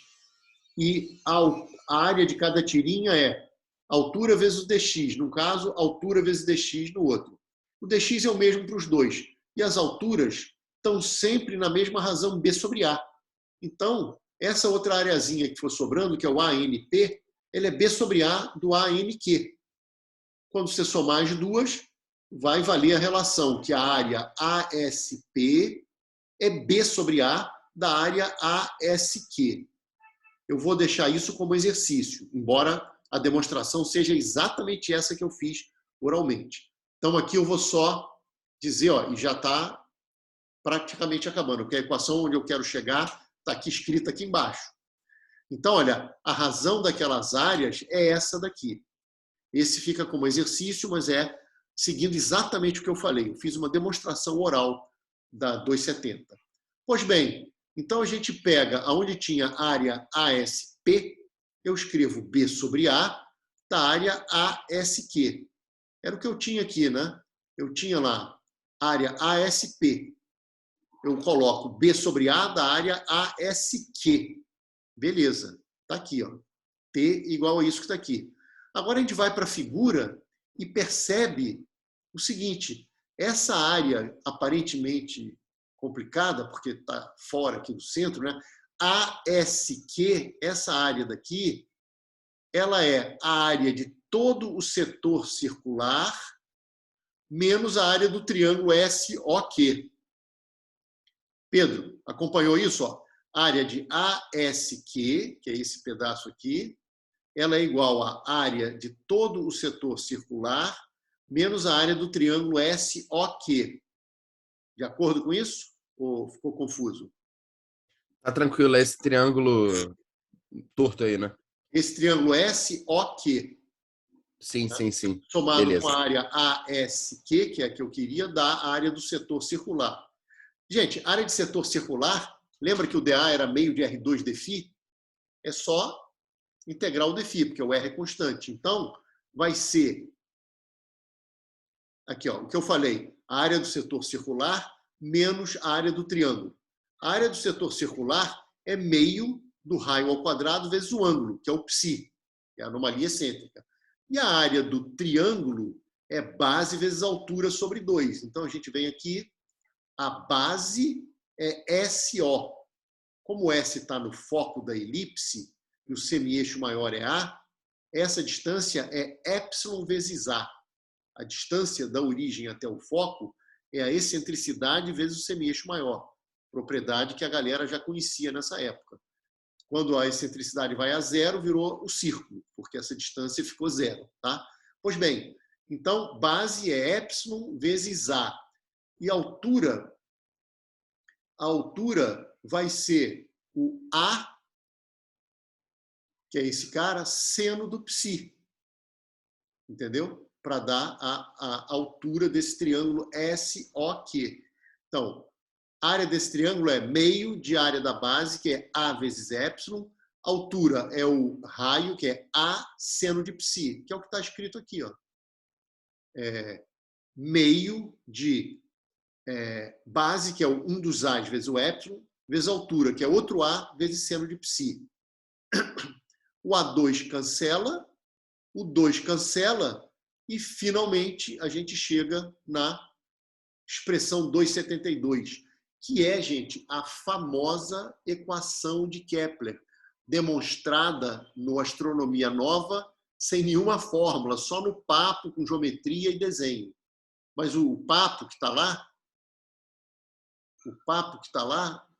e a área de cada tirinha é altura vezes o dx, no caso, altura vezes dx no outro. O dx é o mesmo para os dois. E as alturas estão sempre na mesma razão B sobre A. Então, essa outra areazinha que for sobrando, que é o ANP, ele é B sobre A do ANQ. Quando você somar as duas, vai valer a relação que a área ASP é B sobre A da área ASQ. Eu vou deixar isso como exercício, embora a demonstração seja exatamente essa que eu fiz oralmente. Então, aqui eu vou só dizer, ó, e já está praticamente acabando, porque a equação onde eu quero chegar está aqui escrita aqui embaixo. Então, olha, a razão daquelas áreas é essa daqui. Esse fica como exercício, mas é seguindo exatamente o que eu falei. Eu fiz uma demonstração oral da 270. Pois bem, então a gente pega aonde tinha área ASP, eu escrevo B sobre A da área ASQ. Era o que eu tinha aqui, né? Eu tinha lá área ASP. Eu coloco B sobre A da área ASQ. Beleza, está aqui, ó. T igual a isso que está aqui. Agora a gente vai para a figura e percebe o seguinte, essa área aparentemente complicada, porque está fora aqui do centro, né? ASQ, essa área daqui, ela é a área de todo o setor circular menos a área do triângulo SOQ. Pedro, acompanhou isso? Ó? A área de ASQ, que é esse pedaço aqui, ela é igual à área de todo o setor circular menos a área do triângulo SOQ. De acordo com isso? Ou ficou confuso? Tá tranquilo, é esse triângulo torto aí, né? Esse triângulo SOQ. Sim, né? sim, sim. Somado Beleza. com a área ASQ, que é a que eu queria, dá a área do setor circular. Gente, área de setor circular, lembra que o dA era meio de R2 dφ? É só integral dφ, porque o R é constante. Então, vai ser, aqui, ó, o que eu falei, a área do setor circular menos a área do triângulo. A área do setor circular é meio do raio ao quadrado vezes o ângulo, que é o π, que é a anomalia excêntrica. E a área do triângulo é base vezes altura sobre 2. Então, a gente vem aqui, a base é SO. Como o S está no foco da elipse e o semi-eixo maior é A, essa distância é epsilon vezes A. A distância da origem até o foco é a excentricidade vezes o semi-eixo maior. Propriedade que a galera já conhecia nessa época. Quando a excentricidade vai a zero, virou o círculo, porque essa distância ficou zero. Tá? Pois bem, então, base é epsilon vezes A. E a altura vai ser o A, que é esse cara, seno do π. Entendeu? Para dar a altura desse triângulo SOQ. Então, a área desse triângulo é meio de área da base, que é A vezes epsilon. Altura é o raio, que é A seno de π, que é o que está escrito aqui. Ó. Meio de base, que é o 1 dos A's vezes o epsilon, vezes altura, que é outro A, vezes seno de π. O A2 cancela, o 2 cancela, e, finalmente, a gente chega na expressão 2,72, que é, gente, a famosa equação de Kepler, demonstrada no Astronomia Nova, sem nenhuma fórmula, só no papo, com geometria e desenho. Mas o papo que está lá,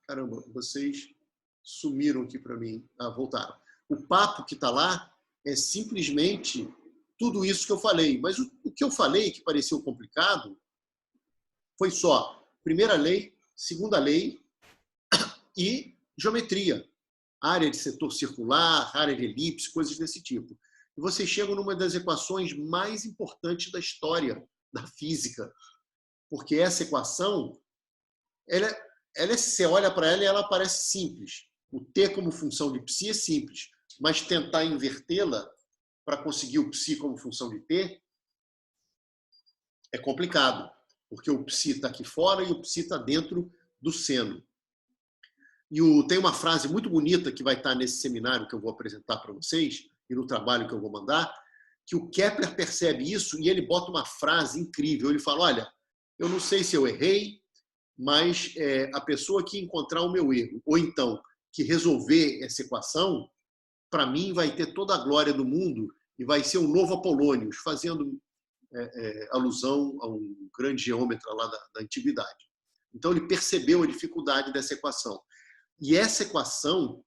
caramba, vocês sumiram aqui para mim. Voltaram. O papo que está lá é simplesmente tudo isso que eu falei. Mas o que eu falei, que pareceu complicado, foi só primeira lei, segunda lei e geometria. Área de setor circular, área de elipse, coisas desse tipo. E vocês chegam numa das equações mais importantes da história da física. Porque essa equação, você olha para ela e ela parece simples. O t como função de π é simples, mas tentar invertê-la para conseguir o π como função de t é complicado, porque o π está aqui fora e o π está dentro do seno. E tem uma frase muito bonita que vai estar nesse seminário que eu vou apresentar para vocês e no trabalho que eu vou mandar, que o Kepler percebe isso e ele bota uma frase incrível. Ele fala, olha, eu não sei se eu errei, mas a pessoa que encontrar o meu erro, ou então que resolver essa equação, para mim vai ter toda a glória do mundo e vai ser um novo Apolônios, fazendo alusão a um grande geômetra lá da antiguidade. Então ele percebeu a dificuldade dessa equação. E essa equação,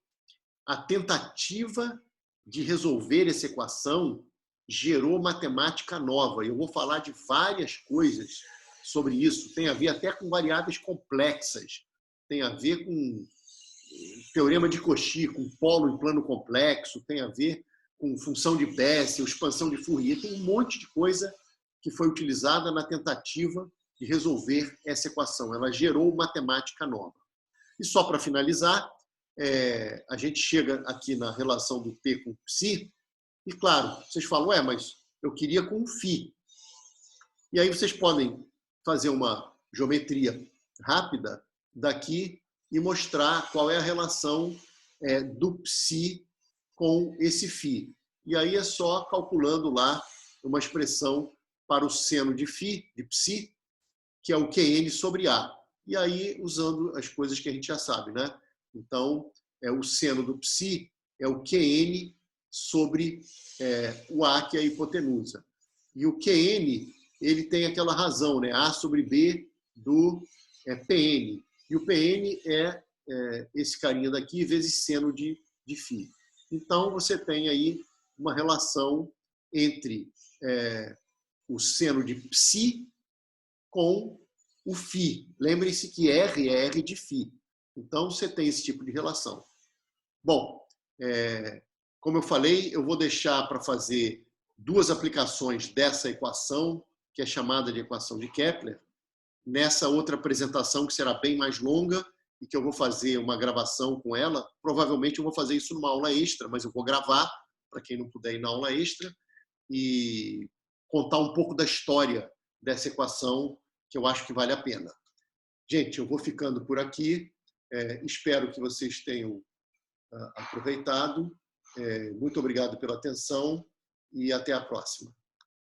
a tentativa de resolver essa equação gerou matemática nova. Eu vou falar de várias coisas sobre isso. Tem a ver até com variáveis complexas. Tem a ver com teorema de Cauchy, com polo em plano complexo. Tem a ver com função de Bessel, expansão de Fourier. Tem um monte de coisa que foi utilizada na tentativa de resolver essa equação. Ela gerou matemática nova. E só para finalizar, a gente chega aqui na relação do t com π, e claro, vocês falam, mas eu queria com φ. E aí vocês podem fazer uma geometria rápida daqui e mostrar qual é a relação do π com esse φ. E aí é só calculando lá uma expressão para o seno de φ, de π, que é o Qn sobre A. E aí, usando as coisas que a gente já sabe, né? Então, o seno do π é o Qn sobre o A, que é a hipotenusa. E o Qn, ele tem aquela razão, né? A sobre B do Pn. E o Pn é esse carinha daqui, vezes seno de φ. Então, você tem aí uma relação entre o seno de π com o φ. Lembrem-se que R é R de φ. Então, você tem esse tipo de relação. Bom, como eu falei, eu vou deixar para fazer duas aplicações dessa equação, que é chamada de equação de Kepler, nessa outra apresentação que será bem mais longa e que eu vou fazer uma gravação com ela. Provavelmente eu vou fazer isso numa aula extra, mas eu vou gravar, para quem não puder ir na aula extra, e contar um pouco da história dessa equação, que eu acho que vale a pena. Gente, eu vou ficando por aqui. Espero que vocês tenham aproveitado. Muito obrigado pela atenção e até a próxima.